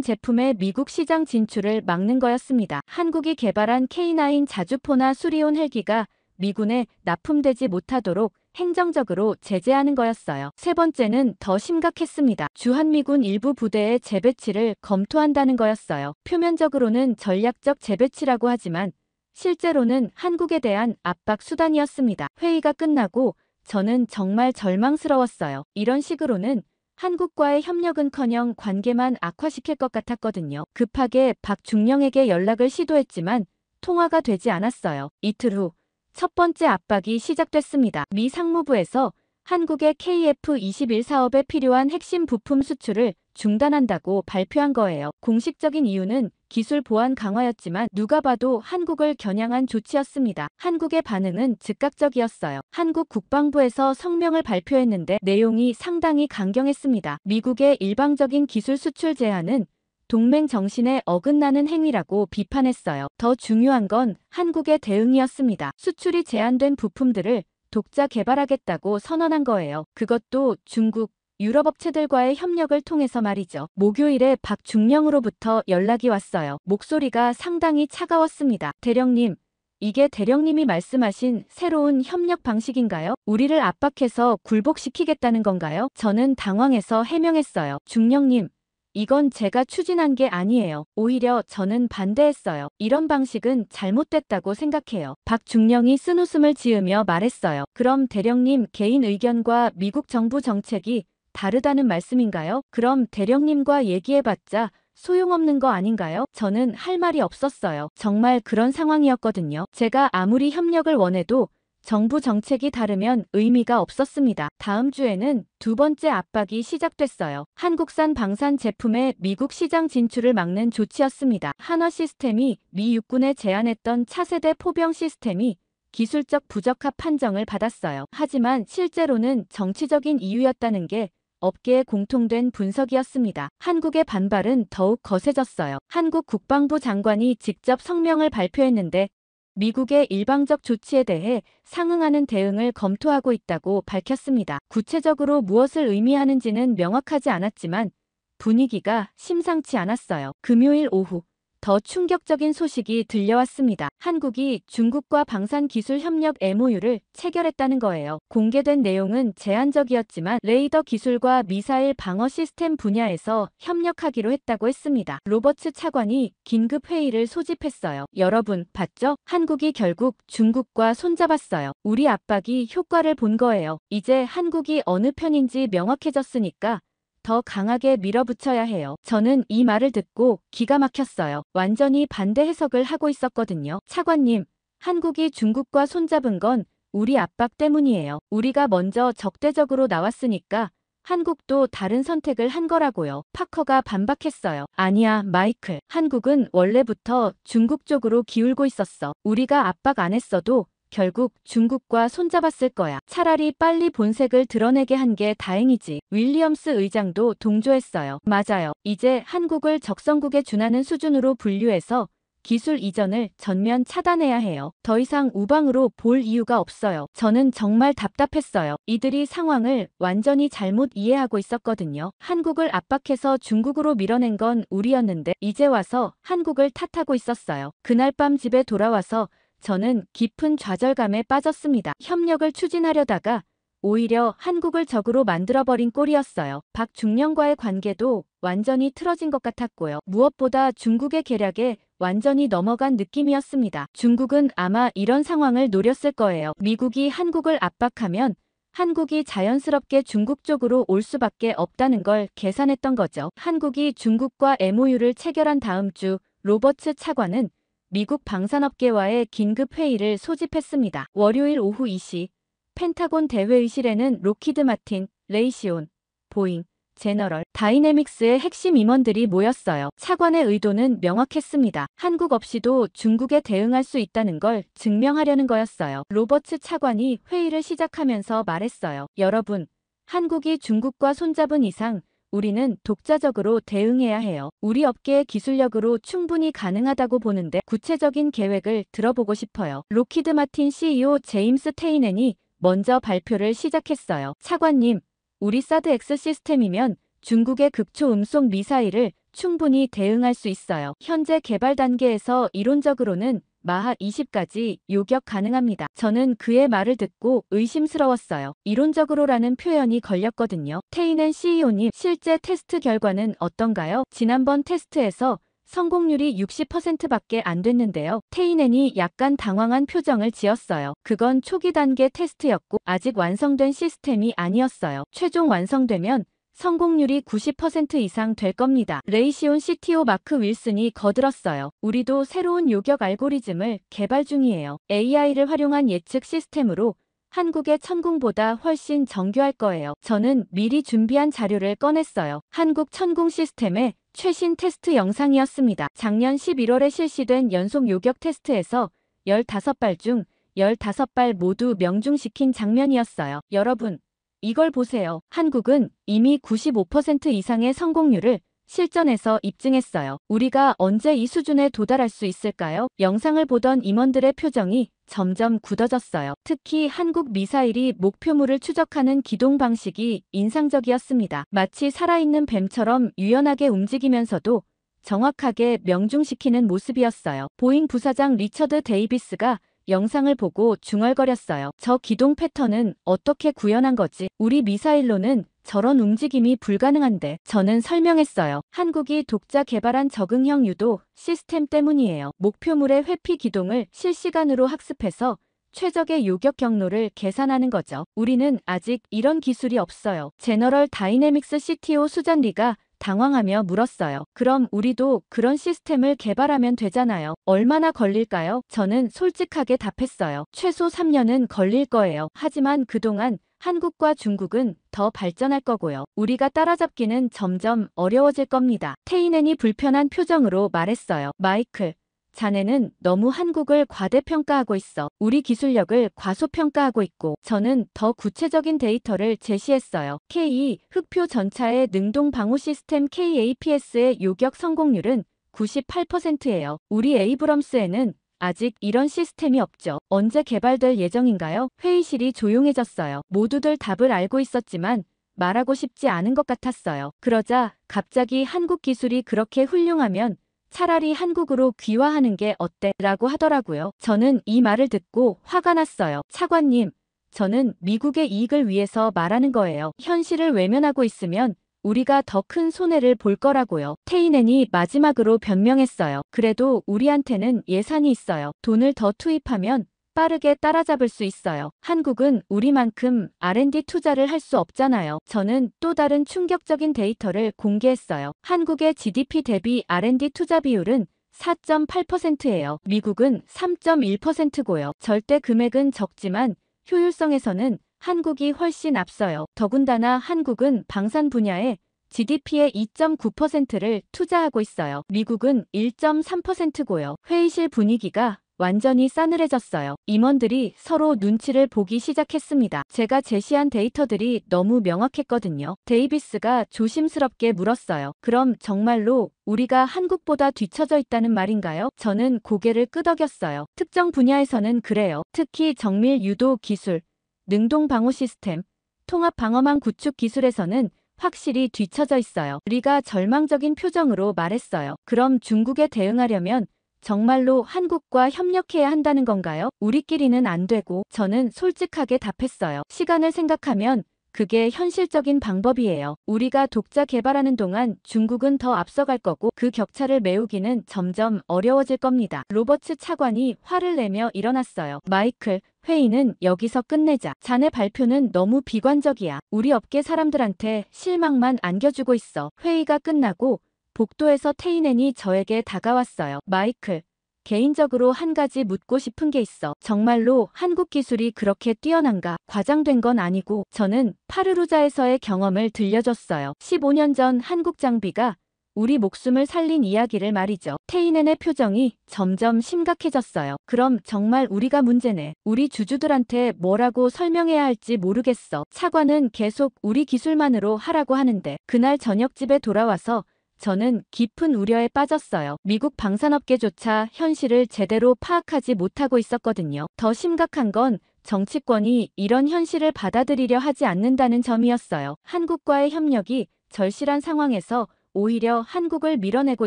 제품의 미국 시장 진출을 막는 거였습니다. 한국이 개발한 K9 자주포나 수리온 헬기가 미군에 납품되지 못하도록 행정적으로 제재하는 거였어요. 세 번째는 더 심각했습니다. 주한미군 일부 부대의 재배치를 검토한다는 거였어요. 표면적으로는 전략적 재배치라고 하지만 실제로는 한국에 대한 압박 수단이었습니다. 회의가 끝나고 저는 정말 절망스러웠어요. 이런 식으로는 한국과의 협력은커녕 관계만 악화시킬 것 같았거든요. 급하게 박중령에게 연락을 시도했지만 통화가 되지 않았어요. 이틀 후 첫 번째 압박이 시작됐습니다. 미 상무부에서 한국의 KF-21 사업에 필요한 핵심 부품 수출을 중단한다고 발표한 거예요. 공식적인 이유는 기술 보안 강화였지만 누가 봐도 한국을 겨냥한 조치였습니다. 한국의 반응은 즉각적이었어요. 한국 국방부에서 성명을 발표했는데 내용이 상당히 강경했습니다. 미국의 일방적인 기술 수출 제한은 동맹 정신에 어긋나는 행위라고 비판했어요. 더 중요한 건 한국의 대응이었습니다. 수출이 제한된 부품들을 독자 개발하겠다고 선언한 거예요. 그것도 중국, 유럽 업체들과의 협력을 통해서 말이죠. 목요일에 박중령으로부터 연락이 왔어요. 목소리가 상당히 차가웠습니다. 대령님, 이게 대령님이 말씀하신 새로운 협력 방식인가요? 우리를 압박해서 굴복시키겠다는 건가요? 저는 당황해서 해명했어요. 중령님, 이건 제가 추진한 게 아니에요. 오히려 저는 반대했어요. 이런 방식은 잘못됐다고 생각해요. 박중령이 쓴웃음을 지으며 말했어요. 그럼 대령님 개인 의견과 미국 정부 정책이 다르다는 말씀인가요? 그럼 대령님과 얘기해봤자 소용없는 거 아닌가요? 저는 할 말이 없었어요. 정말 그런 상황이었거든요. 제가 아무리 협력을 원해도 정부 정책이 다르면 의미가 없었습니다. 다음 주에는 두 번째 압박이 시작됐어요. 한국산 방산 제품의 미국 시장 진출을 막는 조치였습니다. 한화 시스템이 미 육군에 제안했던 차세대 포병 시스템이 기술적 부적합 판정을 받았어요. 하지만 실제로는 정치적인 이유였다는 게 업계의 공통된 분석이었습니다. 한국의 반발은 더욱 거세졌어요. 한국 국방부 장관이 직접 성명을 발표했는데 미국의 일방적 조치에 대해 상응하는 대응을 검토하고 있다고 밝혔습니다. 구체적으로 무엇을 의미하는지는 명확하지 않았지만 분위기가 심상치 않았어요. 금요일 오후 더 충격적인 소식이 들려왔습니다. 한국이 중국과 방산기술 협력 MOU를 체결했다는 거예요. 공개된 내용은 제한적이었지만 레이더 기술과 미사일 방어 시스템 분야에서 협력하기로 했다고 했습니다. 로버츠 차관이 긴급 회의를 소집했어요. 여러분 봤죠? 한국이 결국 중국과 손잡았어요. 우리 압박이 효과를 본 거예요. 이제 한국이 어느 편인지 명확해졌으니까 더 강하게 밀어붙여야 해요. 저는 이 말을 듣고 기가 막혔어요. 완전히 반대 해석을 하고 있었거든요. 차관님, 한국이 중국과 손잡은 건 우리 압박 때문이에요. 우리가 먼저 적대적으로 나왔으니까 한국도 다른 선택을 한 거라고요. 파커가 반박했어요. 아니야, 마이클. 한국은 원래부터 중국 쪽으로 기울고 있었어. 우리가 압박 안 했어도 결국 중국과 손잡았을 거야. 차라리 빨리 본색을 드러내게 한 게 다행이지. 윌리엄스 의장도 동조했어요. 맞아요. 이제 한국을 적성국에 준하는 수준으로 분류해서 기술 이전을 전면 차단해야 해요. 더 이상 우방으로 볼 이유가 없어요. 저는 정말 답답했어요. 이들이 상황을 완전히 잘못 이해하고 있었거든요. 한국을 압박해서 중국으로 밀어낸 건 우리였는데 이제 와서 한국을 탓하고 있었어요. 그날 밤 집에 돌아와서 저는 깊은 좌절감에 빠졌습니다. 협력을 추진하려다가 오히려 한국을 적으로 만들어버린 꼴이었어요. 박중령과의 관계도 완전히 틀어진 것 같았고요. 무엇보다 중국의 계략에 완전히 넘어간 느낌이었습니다. 중국은 아마 이런 상황을 노렸을 거예요. 미국이 한국을 압박하면 한국이 자연스럽게 중국 쪽으로 올 수밖에 없다는 걸 계산했던 거죠. 한국이 중국과 MOU를 체결한 다음 주 로버츠 차관은 미국 방산업계와의 긴급 회의를 소집했습니다. 월요일 오후 2시 펜타곤 대회의실에는 로키드 마틴, 레이시온, 보잉, 제너럴 다이내믹스의 핵심 임원들이 모였어요. 차관의 의도는 명확했습니다. 한국 없이도 중국에 대응할 수 있다는 걸 증명하려는 거였어요. 로버츠 차관이 회의를 시작하면서 말했어요. 여러분, 한국이 중국과 손잡은 이상 우리는 독자적으로 대응해야 해요. 우리 업계의 기술력으로 충분히 가능하다고 보는데 구체적인 계획을 들어보고 싶어요. 로키드 마틴 CEO 제임스 테이넨이 먼저 발표를 시작했어요. 차관님, 우리 사드 X 시스템이면 중국의 극초 음속 미사일을 충분히 대응할 수 있어요. 현재 개발 단계에서 이론적으로는 마하 20까지 요격 가능합니다. 저는 그의 말을 듣고 의심스러웠어요. 이론적으로라는 표현이 걸렸거든요. 테이넨 CEO님, 실제 테스트 결과는 어떤가요? 지난번 테스트에서 성공률이 60%밖에 안 됐는데요. 테이넨이 약간 당황한 표정을 지었어요. 그건 초기 단계 테스트였고 아직 완성된 시스템이 아니었어요. 최종 완성되면 성공률이 90% 이상 될 겁니다. 레이시온 CTO 마크 윌슨이 거들었어요. 우리도 새로운 요격 알고리즘을 개발 중이에요. AI를 활용한 예측 시스템으로 한국의 천궁보다 훨씬 정교할 거예요. 저는 미리 준비한 자료를 꺼냈어요. 한국 천궁 시스템의 최신 테스트 영상이었습니다. 작년 11월에 실시된 연속 요격 테스트에서 15발 중 15발 모두 명중시킨 장면이었어요. 여러분, 이걸 보세요. 한국은 이미 95% 이상의 성공률을 실전에서 입증했어요. 우리가 언제 이 수준에 도달할 수 있을까요? 영상을 보던 임원들의 표정이 점점 굳어졌어요. 특히 한국 미사일이 목표물을 추적하는 기동 방식이 인상적이었습니다. 마치 살아있는 뱀처럼 유연하게 움직이면서도 정확하게 명중시키는 모습이었어요. 보잉 부사장 리처드 데이비스가 영상을 보고 중얼거렸어요. 저 기동 패턴은 어떻게 구현한 거지? 우리 미사일로는 저런 움직임이 불가능한데. 저는 설명했어요. 한국이 독자 개발한 적응형 유도 시스템 때문이에요. 목표물의 회피 기동을 실시간으로 학습해서 최적의 요격 경로를 계산하는 거죠. 우리는 아직 이런 기술이 없어요. 제너럴 다이내믹스 CTO 수잔 리가 당황하며 물었어요. 그럼 우리도 그런 시스템을 개발하면 되잖아요. 얼마나 걸릴까요? 저는 솔직하게 답했어요. 최소 3년은 걸릴 거예요. 하지만 그동안 한국과 중국은 더 발전할 거고요. 우리가 따라잡기는 점점 어려워질 겁니다. 테이넨이 불편한 표정으로 말했어요. 마이클, 자네는 너무 한국을 과대평가하고 있어. 우리 기술력을 과소평가하고 있고. 저는 더 구체적인 데이터를 제시했어요. K2 흑표 전차의 능동 방호 시스템 KAPS의 요격 성공률은 98%예요. 우리 에이브럼스에는 아직 이런 시스템이 없죠. 언제 개발될 예정인가요? 회의실이 조용해졌어요. 모두들 답을 알고 있었지만 말하고 싶지 않은 것 같았어요. 그러자 갑자기 한국 기술이 그렇게 훌륭하면 차라리 한국으로 귀화하는 게 어때? 라고 하더라고요. 저는 이 말을 듣고 화가 났어요. 차관님, 저는 미국의 이익을 위해서 말하는 거예요. 현실을 외면하고 있으면 우리가 더 큰 손해를 볼 거라고요. 테이넨이 마지막으로 변명했어요. 그래도 우리한테는 예산이 있어요. 돈을 더 투입하면 빠르게 따라잡을 수 있어요. 한국은 우리만큼 R&D 투자를 할 수 없잖아요. 저는 또 다른 충격적인 데이터를 공개했어요. 한국의 GDP 대비 R&D 투자 비율은 4.8%예요. 미국은 3.1%고요. 절대 금액은 적지만 효율성에서는 한국이 훨씬 앞서요. 더군다나 한국은 방산 분야에 GDP의 2.9%를 투자하고 있어요. 미국은 1.3%고요. 회의실 분위기가 완전히 싸늘해졌어요. 임원들이 서로 눈치를 보기 시작했습니다. 제가 제시한 데이터들이 너무 명확했거든요. 데이비스가 조심스럽게 물었어요. 그럼 정말로 우리가 한국보다 뒤처져 있다는 말인가요? 저는 고개를 끄덕였어요. 특정 분야에서는 그래요. 특히 정밀 유도 기술, 능동 방호 시스템, 통합 방어망 구축 기술에서는 확실히 뒤처져 있어요. 리가 절망적인 표정으로 말했어요. 그럼 중국에 대응하려면 정말로 한국과 협력해야 한다는 건가요? 우리끼리는 안 되고. 저는 솔직하게 답했어요. 시간을 생각하면 그게 현실적인 방법이에요. 우리가 독자 개발하는 동안 중국은 더 앞서갈 거고 그 격차를 메우기는 점점 어려워질 겁니다. 로버츠 차관이 화를 내며 일어났어요. 마이클, 회의는 여기서 끝내자. 자네 발표는 너무 비관적이야. 우리 업계 사람들한테 실망만 안겨주고 있어. 회의가 끝나고 복도에서 테이넨이 저에게 다가왔어요. 마이클, 개인적으로 한 가지 묻고 싶은 게 있어. 정말로 한국 기술이 그렇게 뛰어난가? 과장된 건 아니고 저는 파르루자에서의 경험을 들려줬어요. 15년 전 한국 장비가 우리 목숨을 살린 이야기를 말이죠. 테이넨의 표정이 점점 심각해졌어요. 그럼 정말 우리가 문제네. 우리 주주들한테 뭐라고 설명해야 할지 모르겠어. 차관은 계속 우리 기술만으로 하라고 하는데 그날 저녁 집에 돌아와서 저는 깊은 우려에 빠졌어요. 미국 방산업계조차 현실을 제대로 파악하지 못하고 있었거든요. 더 심각한 건 정치권이 이런 현실을 받아들이려 하지 않는다는 점이었어요. 한국과의 협력이 절실한 상황에서 오히려 한국을 밀어내고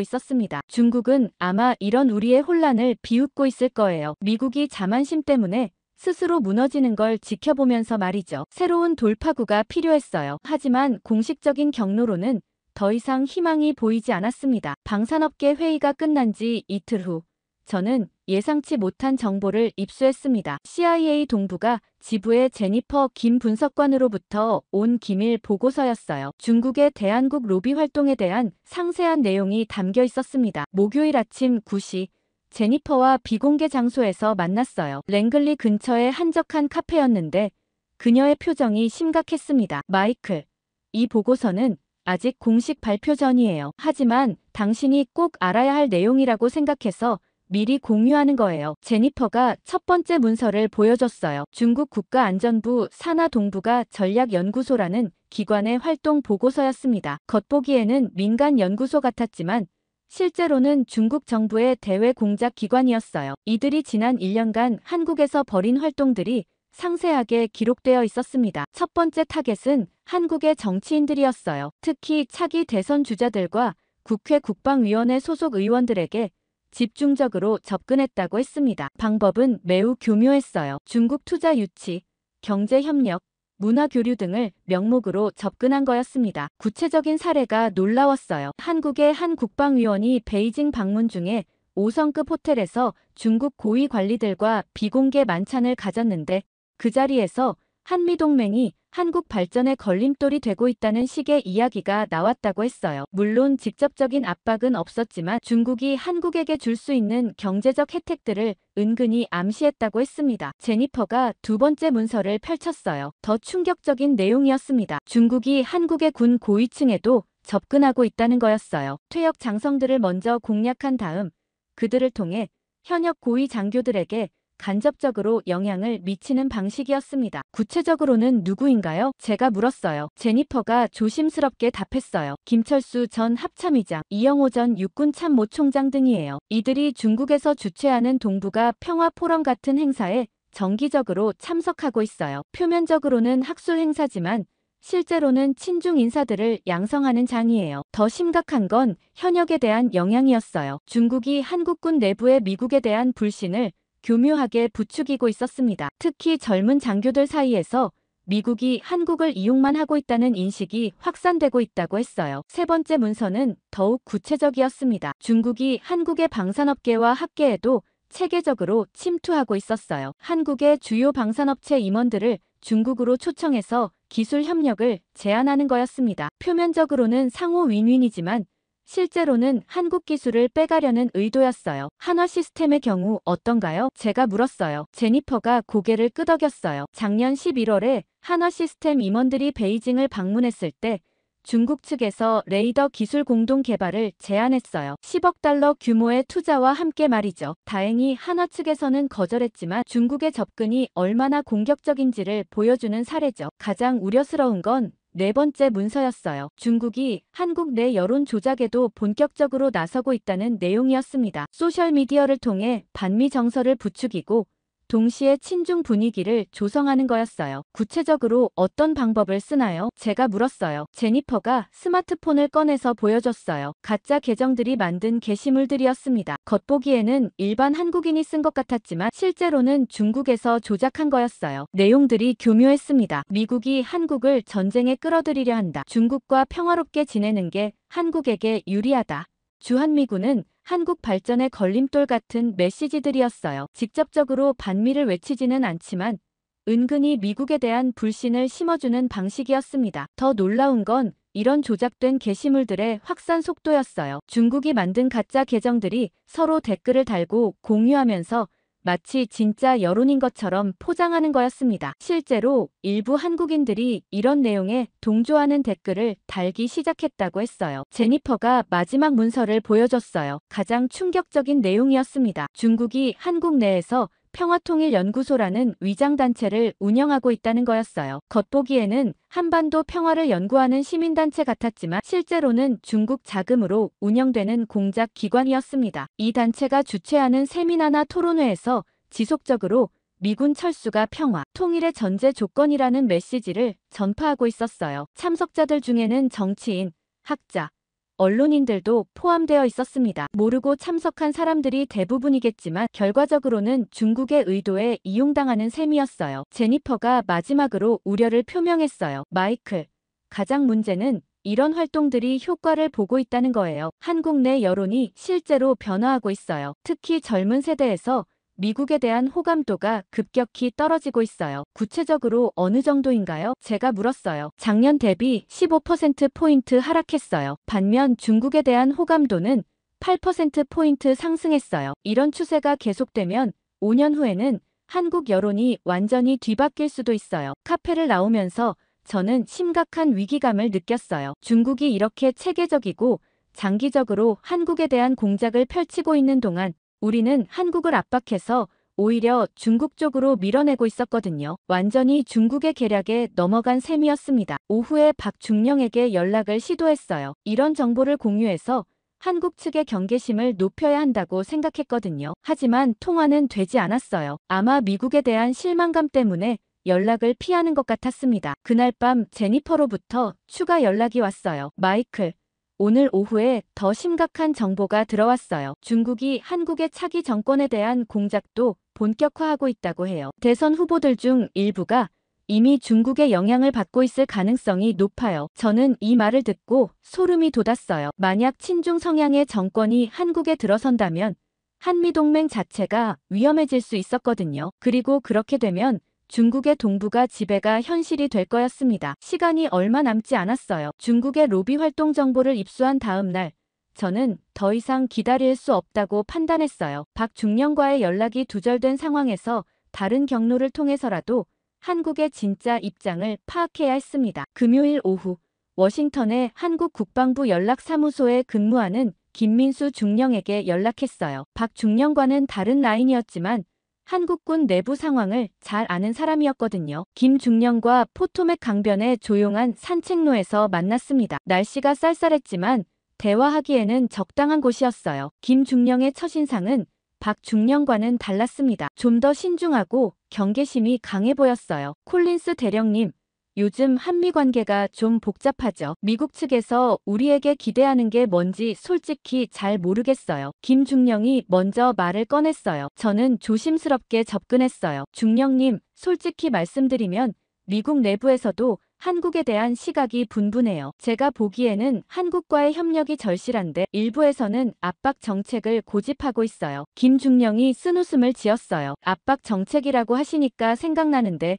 있었습니다. 중국은 아마 이런 우리의 혼란을 비웃고 있을 거예요. 미국이 자만심 때문에 스스로 무너지는 걸 지켜보면서 말이죠. 새로운 돌파구가 필요했어요. 하지만 공식적인 경로로는 더 이상 희망이 보이지 않았습니다. 방산업계 회의가 끝난 지 이틀 후 저는 예상치 못한 정보를 입수했습니다. CIA 동부가 지부의 제니퍼 김 분석관으로부터 온 기밀 보고서였어요. 중국의 대한국 로비 활동에 대한 상세한 내용이 담겨 있었습니다. 목요일 아침 9시 제니퍼와 비공개 장소에서 만났어요. 랭글리 근처의 한적한 카페였는데 그녀의 표정이 심각했습니다. 마이클, 이 보고서는 아직 공식 발표 전이에요. 하지만 당신이 꼭 알아야 할 내용이라고 생각해서 미리 공유하는 거예요. 제니퍼가 첫 번째 문서를 보여줬어요. 중국 국가안전부 산하동부가 전략연구소라는 기관의 활동 보고서였습니다. 겉보기에는 민간 연구소 같았지만 실제로는 중국 정부의 대외 공작 기관이었어요. 이들이 지난 1년간 한국에서 벌인 활동들이 상세하게 기록되어 있었습니다. 첫 번째 타겟은 한국의 정치인들이었어요. 특히 차기 대선 주자들과 국회 국방위원회 소속 의원들에게 집중적으로 접근했다고 했습니다. 방법은 매우 교묘했어요. 중국 투자 유치, 경제 협력, 문화 교류 등을 명목으로 접근한 거였습니다. 구체적인 사례가 놀라웠어요. 한국의 한 국방위원이 베이징 방문 중에 5성급 호텔에서 중국 고위 관리들과 비공개 만찬을 가졌는데 그 자리에서 한미동맹이 한국 발전에 걸림돌이 되고 있다는 식의 이야기가 나왔다고 했어요. 물론 직접적인 압박은 없었지만 중국이 한국에게 줄 수 있는 경제적 혜택들을 은근히 암시했다고 했습니다. 제니퍼가 두 번째 문서를 펼쳤어요. 더 충격적인 내용이었습니다. 중국이 한국의 군 고위층에도 접근하고 있다는 거였어요. 퇴역 장성들을 먼저 공략한 다음 그들을 통해 현역 고위 장교들에게 간접적으로 영향을 미치는 방식이었습니다. 구체적으로는 누구인가요? 제가 물었어요. 제니퍼가 조심스럽게 답했어요. 김철수 전 합참의장, 이영호 전 육군 참모 총장 등이에요. 이들이 중국에서 주최하는 동북아 평화포럼 같은 행사에 정기적으로 참석하고 있어요. 표면적으로는 학술 행사지만 실제로는 친중 인사들을 양성하는 장이에요. 더 심각한 건 현역에 대한 영향이었어요. 중국이 한국군 내부의 미국에 대한 불신을 교묘하게 부추기고 있었습니다. 특히 젊은 장교들 사이에서 미국이 한국을 이용만 하고 있다는 인식이 확산되고 있다고 했어요. 세 번째 문서는 더욱 구체적이었습니다. 중국이 한국의 방산업계와 학계에도 체계적으로 침투하고 있었어요. 한국의 주요 방산업체 임원들을 중국으로 초청해서 기술 협력을 제안하는 거였습니다. 표면적으로는 상호 윈윈이지만 실제로는 한국 기술을 빼가려는 의도였어요. 한화 시스템의 경우 어떤가요? 제가 물었어요. 제니퍼가 고개를 끄덕였어요. 작년 11월에 한화 시스템 임원들이 베이징을 방문했을 때 중국 측에서 레이더 기술 공동 개발을 제안했어요. 10억 달러 규모의 투자와 함께 말이죠. 다행히 한화 측에서는 거절했지만 중국의 접근이 얼마나 공격적인지를 보여주는 사례죠. 가장 우려스러운 건 네 번째 문서였어요. 중국이 한국 내 여론 조작에도 본격적으로 나서고 있다는 내용이었습니다. 소셜미디어를 통해 반미 정서를 부추기고 동시에 친중 분위기를 조성하는 거였어요. 구체적으로 어떤 방법을 쓰나요? 제가 물었어요. 제니퍼가 스마트폰을 꺼내서 보여줬어요. 가짜 계정들이 만든 게시물들이었습니다. 겉보기에는 일반 한국인이 쓴 것 같았지만 실제로는 중국에서 조작한 거였어요. 내용들이 교묘했습니다. 미국이 한국을 전쟁에 끌어들이려 한다. 중국과 평화롭게 지내는 게 한국에게 유리하다. 주한미군은 한국 발전의 걸림돌 같은 메시지들이었어요. 직접적으로 반미를 외치지는 않지만 은근히 미국에 대한 불신을 심어주는 방식이었습니다. 더 놀라운 건 이런 조작된 게시물들의 확산 속도였어요. 중국이 만든 가짜 계정들이 서로 댓글을 달고 공유하면서 마치 진짜 여론인 것처럼 포장하는 거였습니다. 실제로 일부 한국인들이 이런 내용에 동조하는 댓글을 달기 시작했다고 했어요. 제니퍼가 마지막 문서를 보여줬어요. 가장 충격적인 내용이었습니다. 중국이 한국 내에서 평화통일연구소라는 위장단체를 운영하고 있다는 거였어요. 겉보기에는 한반도 평화를 연구하는 시민단체 같았지만 실제로는 중국 자금으로 운영되는 공작 기관이었습니다. 이 단체가 주최하는 세미나나 토론회에서 지속적으로 미군 철수가 평화, 통일의 전제 조건이라는 메시지를 전파하고 있었어요. 참석자들 중에는 정치인, 학자, 언론인들도 포함되어 있었습니다. 모르고 참석한 사람들이 대부분이겠지만 결과적으로는 중국의 의도에 이용당하는 셈이었어요. 제니퍼가 마지막으로 우려를 표명했어요. 마이클, 가장 문제는 이런 활동들이 효과를 보고 있다는 거예요. 한국 내 여론이 실제로 변화하고 있어요. 특히 젊은 세대에서 미국에 대한 호감도가 급격히 떨어지고 있어요. 구체적으로 어느 정도인가요? 제가 물었어요. 작년 대비 15%포인트 하락했어요. 반면 중국에 대한 호감도는 8%포인트 상승했어요. 이런 추세가 계속되면 5년 후에는 한국 여론이 완전히 뒤바뀔 수도 있어요. 카페를 나오면서 저는 심각한 위기감을 느꼈어요. 중국이 이렇게 체계적이고 장기적으로 한국에 대한 공작을 펼치고 있는 동안 우리는 한국을 압박해서 오히려 중국 쪽으로 밀어내고 있었거든요. 완전히 중국의 계략에 넘어간 셈이었습니다. 오후에 박중령에게 연락을 시도했어요. 이런 정보를 공유해서 한국 측의 경계심을 높여야 한다고 생각했거든요. 하지만 통화는 되지 않았어요. 아마 미국에 대한 실망감 때문에 연락을 피하는 것 같았습니다. 그날 밤 제니퍼로부터 추가 연락이 왔어요. 마이클, 오늘 오후에 더 심각한 정보가 들어왔어요. 중국이 한국의 차기 정권에 대한 공작도 본격화하고 있다고 해요. 대선 후보들 중 일부가 이미 중국의 영향을 받고 있을 가능성이 높아요. 저는 이 말을 듣고 소름이 돋았어요. 만약 친중 성향의 정권이 한국에 들어선다면 한미동맹 자체가 위험해질 수 있었거든요. 그리고 그렇게 되면 중국의 동북아 지배가 현실이 될 거였습니다. 시간이 얼마 남지 않았어요. 중국의 로비 활동 정보를 입수한 다음 날 저는 더 이상 기다릴 수 없다고 판단했어요. 박중령과의 연락이 두절된 상황에서 다른 경로를 통해서라도 한국의 진짜 입장을 파악해야 했습니다. 금요일 오후 워싱턴의 한국 국방부 연락사무소에 근무하는 김민수 중령에게 연락했어요. 박중령과는 다른 라인이었지만 한국군 내부 상황을 잘 아는 사람이었거든요. 김중령과 포토맥 강변의 조용한 산책로에서 만났습니다. 날씨가 쌀쌀했지만 대화하기에는 적당한 곳이었어요. 김중령의 첫인상은 박중령과는 달랐습니다. 좀 더 신중하고 경계심이 강해 보였어요. 콜린스 대령님, 요즘 한미 관계가 좀 복잡하죠. 미국 측에서 우리에게 기대하는 게 뭔지 솔직히 잘 모르겠어요. 김중령이 먼저 말을 꺼냈어요. 저는 조심스럽게 접근했어요. 중령님, 솔직히 말씀드리면 미국 내부에서도 한국에 대한 시각이 분분해요. 제가 보기에는 한국과의 협력이 절실한데 일부에서는 압박 정책을 고집하고 있어요. 김중령이 쓴웃음을 지었어요. 압박 정책이라고 하시니까 생각나는데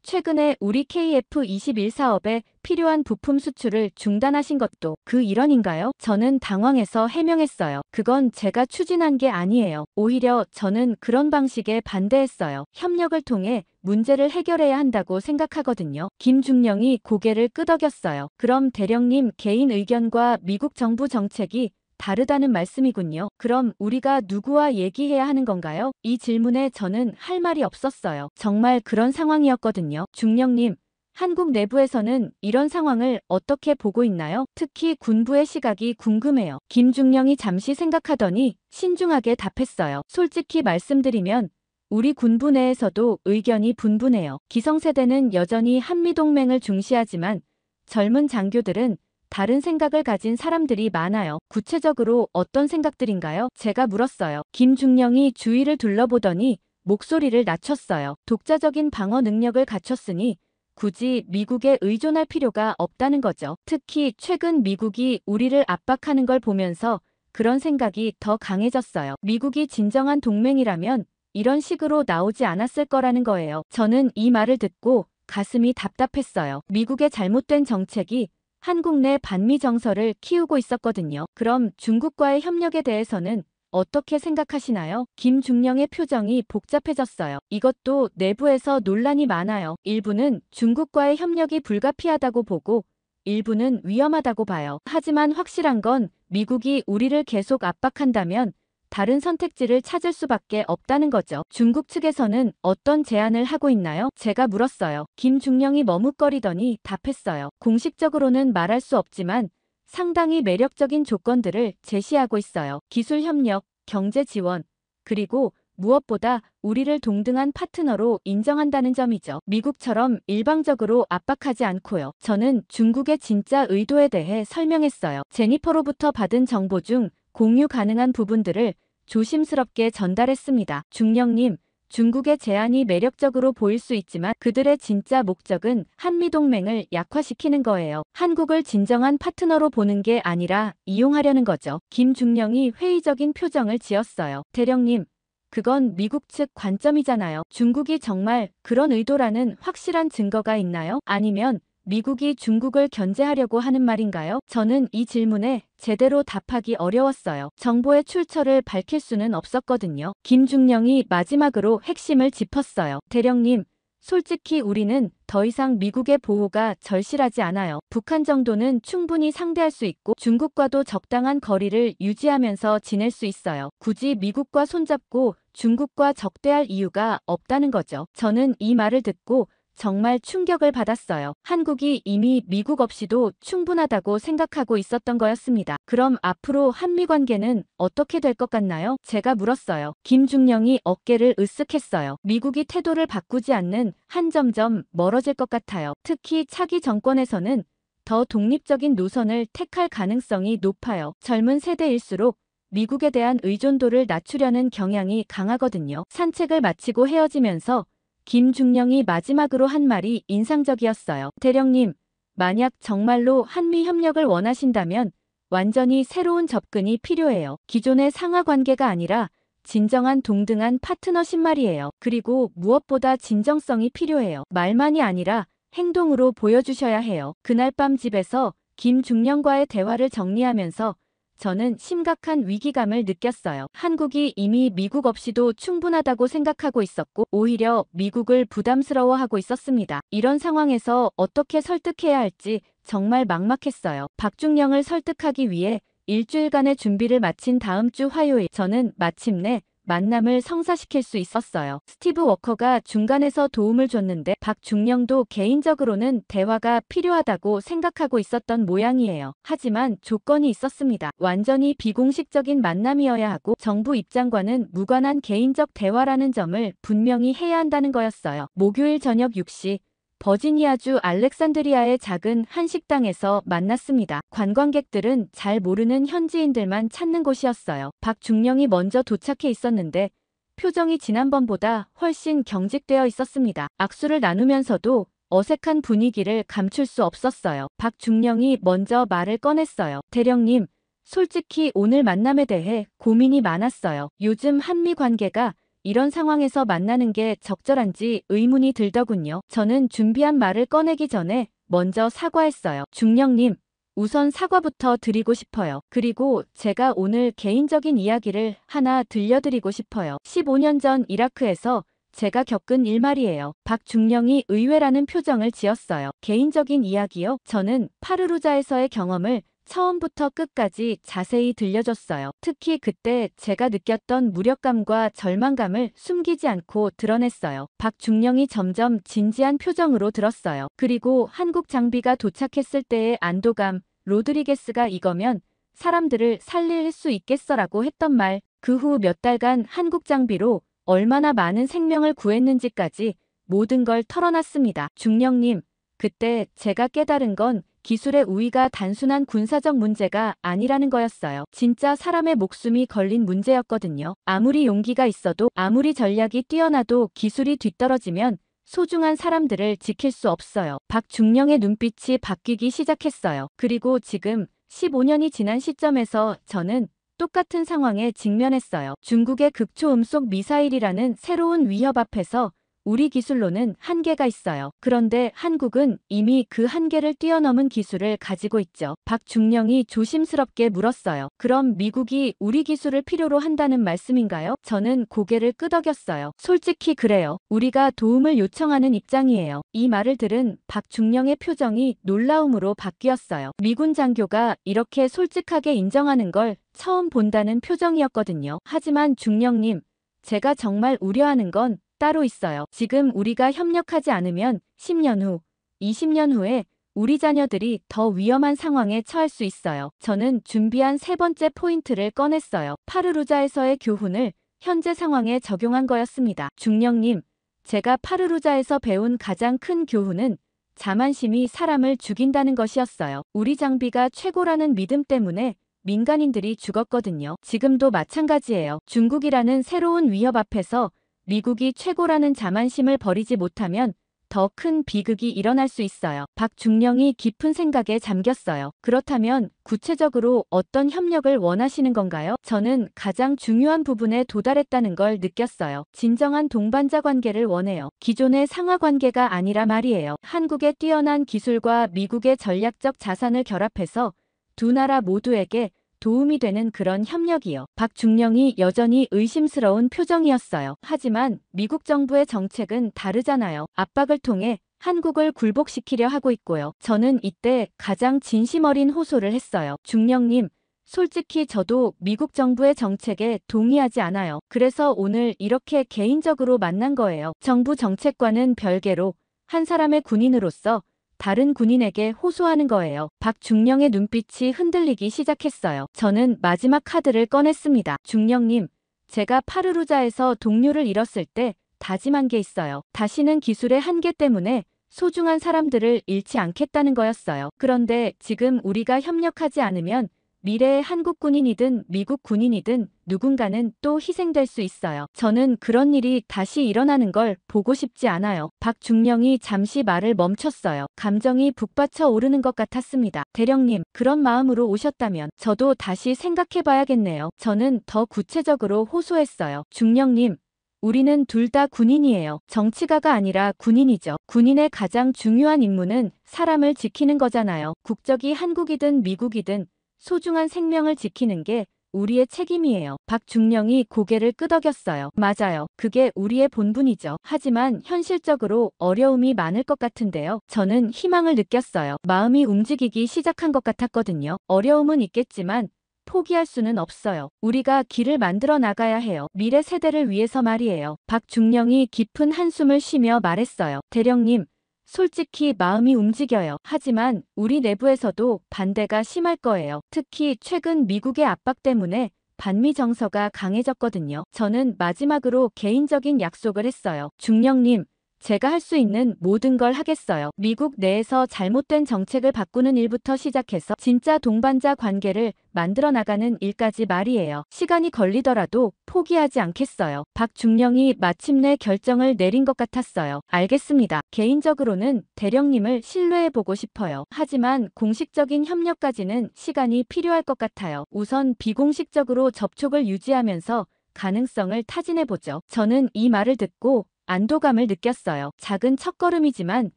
최근에 우리 KF-21 사업에 필요한 부품 수출을 중단하신 것도 그 일환인가요? 저는 당황해서 해명했어요. 그건 제가 추진한 게 아니에요. 오히려 저는 그런 방식에 반대했어요. 협력을 통해 문제를 해결해야 한다고 생각하거든요. 김중령이 고개를 끄덕였어요. 그럼 대령님 개인 의견과 미국 정부 정책이 다르다는 말씀이군요. 그럼 우리가 누구와 얘기해야 하는 건가요? 이 질문에 저는 할 말이 없었어요. 정말 그런 상황이었거든요. 중령님, 한국 내부에서는 이런 상황을 어떻게 보고 있나요? 특히 군부의 시각이 궁금해요. 김중령이 잠시 생각하더니 신중하게 답했어요. 솔직히 말씀드리면 우리 군부 내에서도 의견이 분분해요. 기성세대는 여전히 한미동맹을 중시하지만 젊은 장교들은 다른 생각을 가진 사람들이 많아요. 구체적으로 어떤 생각들인가요? 제가 물었어요. 김중령이 주위를 둘러보더니 목소리를 낮췄어요. 독자적인 방어 능력을 갖췄으니 굳이 미국에 의존할 필요가 없다는 거죠. 특히 최근 미국이 우리를 압박하는 걸 보면서 그런 생각이 더 강해졌어요. 미국이 진정한 동맹이라면 이런 식으로 나오지 않았을 거라는 거예요. 저는 이 말을 듣고 가슴이 답답했어요. 미국의 잘못된 정책이 한국 내 반미 정서를 키우고 있었거든요. 그럼 중국과의 협력에 대해서는 어떻게 생각하시나요? 김중령의 표정이 복잡해졌어요. 이것도 내부에서 논란이 많아요. 일부는 중국과의 협력이 불가피하다고 보고 일부는 위험하다고 봐요. 하지만 확실한 건 미국이 우리를 계속 압박한다면 다른 선택지를 찾을 수밖에 없다는 거죠. 중국 측에서는 어떤 제안을 하고 있나요? 제가 물었어요. 김중령이 머뭇거리더니 답했어요. 공식적으로는 말할 수 없지만 상당히 매력적인 조건들을 제시하고 있어요. 기술 협력, 경제 지원, 그리고 무엇보다 우리를 동등한 파트너로 인정한다는 점이죠. 미국처럼 일방적으로 압박하지 않고요. 저는 중국의 진짜 의도에 대해 설명했어요. 제니퍼로부터 받은 정보 중 공유 가능한 부분들을 조심스럽게 전달했습니다. 중령님, 중국의 제안이 매력적으로 보일 수 있지만 그들의 진짜 목적은 한미동맹을 약화시키는 거예요. 한국을 진정한 파트너로 보는 게 아니라 이용하려는 거죠. 김중령이 회의적인 표정을 지었어요. 대령님, 그건 미국 측 관점이잖아요. 중국이 정말 그런 의도라는 확실한 증거가 있나요? 아니면 미국이 중국을 견제하려고 하는 말인가요? 저는 이 질문에 제대로 답하기 어려웠어요. 정보의 출처를 밝힐 수는 없었거든요. 김중령이 마지막으로 핵심을 짚었어요. 대령님, 솔직히 우리는 더 이상 미국의 보호가 절실하지 않아요. 북한 정도는 충분히 상대할 수 있고 중국과도 적당한 거리를 유지하면서 지낼 수 있어요. 굳이 미국과 손잡고 중국과 적대할 이유가 없다는 거죠. 저는 이 말을 듣고 정말 충격을 받았어요. 한국이 이미 미국 없이도 충분하다고 생각하고 있었던 거였습니다. 그럼 앞으로 한미 관계는 어떻게 될 것 같나요? 제가 물었어요. 김중령이 어깨를 으쓱했어요. 미국이 태도를 바꾸지 않는 한 점점 멀어질 것 같아요. 특히 차기 정권에서는 더 독립적인 노선을 택할 가능성이 높아요. 젊은 세대일수록 미국에 대한 의존도를 낮추려는 경향이 강하거든요. 산책을 마치고 헤어지면서 김중령이 마지막으로 한 말이 인상적이었어요. 대령님, 만약 정말로 한미 협력을 원하신다면 완전히 새로운 접근이 필요해요. 기존의 상하 관계가 아니라 진정한 동등한 파트너십 말이에요. 그리고 무엇보다 진정성이 필요해요. 말만이 아니라 행동으로 보여주셔야 해요. 그날 밤 집에서 김중령과의 대화를 정리하면서 저는 심각한 위기감을 느꼈어요. 한국이 이미 미국 없이도 충분하다고 생각하고 있었고 오히려 미국을 부담스러워하고 있었습니다. 이런 상황에서 어떻게 설득해야 할지 정말 막막했어요. 박중령을 설득하기 위해 일주일간의 준비를 마친 다음 주 화요일 저는 마침내 만남을 성사시킬 수 있었어요. 스티브 워커가 중간에서 도움을 줬는데 박중령도 개인적으로는 대화가 필요하다고 생각하고 있었던 모양이에요. 하지만 조건이 있었습니다. 완전히 비공식적인 만남이어야 하고 정부 입장과는 무관한 개인적 대화라는 점을 분명히 해야 한다는 거였어요. 목요일 저녁 6시 버지니아주 알렉산드리아의 작은 한식당에서 만났습니다. 관광객들은 잘 모르는 현지인들만 찾는 곳이었어요. 박중령이 먼저 도착해 있었는데 표정이 지난번보다 훨씬 경직되어 있었습니다. 악수를 나누면서도 어색한 분위기를 감출 수 없었어요. 박중령이 먼저 말을 꺼냈어요. 대령님, 솔직히 오늘 만남에 대해 고민이 많았어요. 요즘 한미 관계가 이런 상황에서 만나는 게 적절한지 의문이 들더군요. 저는 준비한 말을 꺼내기 전에 먼저 사과했어요. 중령님, 우선 사과부터 드리고 싶어요. 그리고 제가 오늘 개인적인 이야기를 하나 들려드리고 싶어요. 15년 전 이라크에서 제가 겪은 일 말이에요. 박중령이 의외라는 표정을 지었어요. 개인적인 이야기요? 저는 파르루자에서의 경험을 처음부터 끝까지 자세히 들려줬어요. 특히 그때 제가 느꼈던 무력감과 절망감을 숨기지 않고 드러냈어요. 박중령이 점점 진지한 표정으로 들었어요. 그리고 한국 장비가 도착했을 때의 안도감, 로드리게스가 이거면 사람들을 살릴 수 있겠어라고 했던 말, 그 후 몇 달간 한국 장비로 얼마나 많은 생명을 구했는지까지 모든 걸 털어놨습니다. 중령님, 그때 제가 깨달은 건 기술의 우위가 단순한 군사적 문제가 아니라는 거였어요. 진짜 사람의 목숨이 걸린 문제였거든요. 아무리 용기가 있어도 아무리 전략이 뛰어나도 기술이 뒤떨어지면 소중한 사람들을 지킬 수 없어요. 박중령의 눈빛이 바뀌기 시작했어요. 그리고 지금 15년이 지난 시점에서 저는 똑같은 상황에 직면했어요. 중국의 극초음속 미사일이라는 새로운 위협 앞에서 우리 기술로는 한계가 있어요. 그런데 한국은 이미 그 한계를 뛰어넘은 기술을 가지고 있죠. 박중령이 조심스럽게 물었어요. 그럼 미국이 우리 기술을 필요로 한다는 말씀인가요? 저는 고개를 끄덕였어요. 솔직히 그래요. 우리가 도움을 요청하는 입장이에요. 이 말을 들은 박중령의 표정이 놀라움으로 바뀌었어요. 미군 장교가 이렇게 솔직하게 인정하는 걸 처음 본다는 표정이었거든요. 하지만 중령님, 제가 정말 우려하는 건 따로 있어요. 지금 우리가 협력하지 않으면 10년 후, 20년 후에 우리 자녀들이 더 위험한 상황에 처할 수 있어요. 저는 준비한 세 번째 포인트를 꺼냈어요. 파르루자에서의 교훈을 현재 상황에 적용한 거였습니다. 중령님, 제가 파르루자에서 배운 가장 큰 교훈은 자만심이 사람을 죽인다는 것이었어요. 우리 장비가 최고라는 믿음 때문에 민간인들이 죽었거든요. 지금도 마찬가지예요. 중국이라는 새로운 위협 앞에서 미국이 최고라는 자만심을 버리지 못하면 더 큰 비극이 일어날 수 있어요. 박중령이 깊은 생각에 잠겼어요. 그렇다면 구체적으로 어떤 협력을 원하시는 건가요? 저는 가장 중요한 부분에 도달했다는 걸 느꼈어요. 진정한 동반자 관계를 원해요. 기존의 상하 관계가 아니라 말이에요. 한국의 뛰어난 기술과 미국의 전략적 자산을 결합해서 두 나라 모두에게 도움이 되는 그런 협력이요. 박중령이 여전히 의심스러운 표정이었어요. 하지만 미국 정부의 정책은 다르잖아요. 압박을 통해 한국을 굴복시키려 하고 있고요. 저는 이때 가장 진심 어린 호소를 했어요. 중령님, 솔직히 저도 미국 정부의 정책에 동의하지 않아요. 그래서 오늘 이렇게 개인적으로 만난 거예요. 정부 정책과는 별개로 한 사람의 군인으로서 다른 군인에게 호소하는 거예요. 박중령의 눈빛이 흔들리기 시작했어요. 저는 마지막 카드를 꺼냈습니다. 중령님, 제가 파르루자에서 동료를 잃었을 때 다짐한 게 있어요. 다시는 기술의 한계 때문에 소중한 사람들을 잃지 않겠다는 거였어요. 그런데 지금 우리가 협력하지 않으면 미래의 한국 군인이든 미국 군인이든 누군가는 또 희생될 수 있어요. 저는 그런 일이 다시 일어나는 걸 보고 싶지 않아요. 박중령이 잠시 말을 멈췄어요. 감정이 북받쳐 오르는 것 같았습니다. 대령님, 그런 마음으로 오셨다면 저도 다시 생각해봐야겠네요. 저는 더 구체적으로 호소했어요. 중령님, 우리는 둘 다 군인이에요. 정치가가 아니라 군인이죠. 군인의 가장 중요한 임무는 사람을 지키는 거잖아요. 국적이 한국이든 미국이든 소중한 생명을 지키는 게 우리의 책임이에요. 박중령이 고개를 끄덕였어요. 맞아요. 그게 우리의 본분이죠. 하지만 현실적으로 어려움이 많을 것 같은데요. 저는 희망을 느꼈어요. 마음이 움직이기 시작한 것 같았거든요. 어려움은 있겠지만 포기할 수는 없어요. 우리가 길을 만들어 나가야 해요. 미래 세대를 위해서 말이에요. 박중령이 깊은 한숨을 쉬며 말했어요. 대령님, 솔직히 마음이 움직여요. 하지만 우리 내부에서도 반대가 심할 거예요. 특히 최근 미국의 압박 때문에 반미 정서가 강해졌거든요. 저는 마지막으로 개인적인 약속을 했어요. 중령님, 제가 할 수 있는 모든 걸 하겠어요. 미국 내에서 잘못된 정책을 바꾸는 일부터 시작해서 진짜 동반자 관계를 만들어 나가는 일까지 말이에요. 시간이 걸리더라도 포기하지 않겠어요. 박중령이 마침내 결정을 내린 것 같았어요. 알겠습니다. 개인적으로는 대령님을 신뢰해보고 싶어요. 하지만 공식적인 협력까지는 시간이 필요할 것 같아요. 우선 비공식적으로 접촉을 유지하면서 가능성을 타진해보죠. 저는 이 말을 듣고 안도감을 느꼈어요. 작은 첫걸음이지만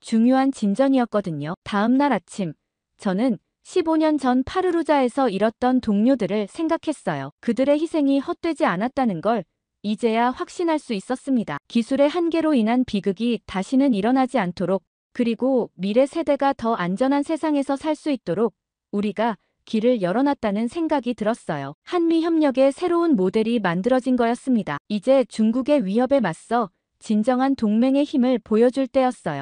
중요한 진전이었거든요. 다음 날 아침, 저는 15년 전 파르루자에서 잃었던 동료들을 생각했어요. 그들의 희생이 헛되지 않았다는 걸 이제야 확신할 수 있었습니다. 기술의 한계로 인한 비극이 다시는 일어나지 않도록, 그리고 미래 세대가 더 안전한 세상에서 살 수 있도록 우리가 길을 열어놨다는 생각이 들었어요. 한미 협력의 새로운 모델이 만들어진 거였습니다. 이제 중국의 위협에 맞서 진정한 동맹의 힘을 보여줄 때였어요.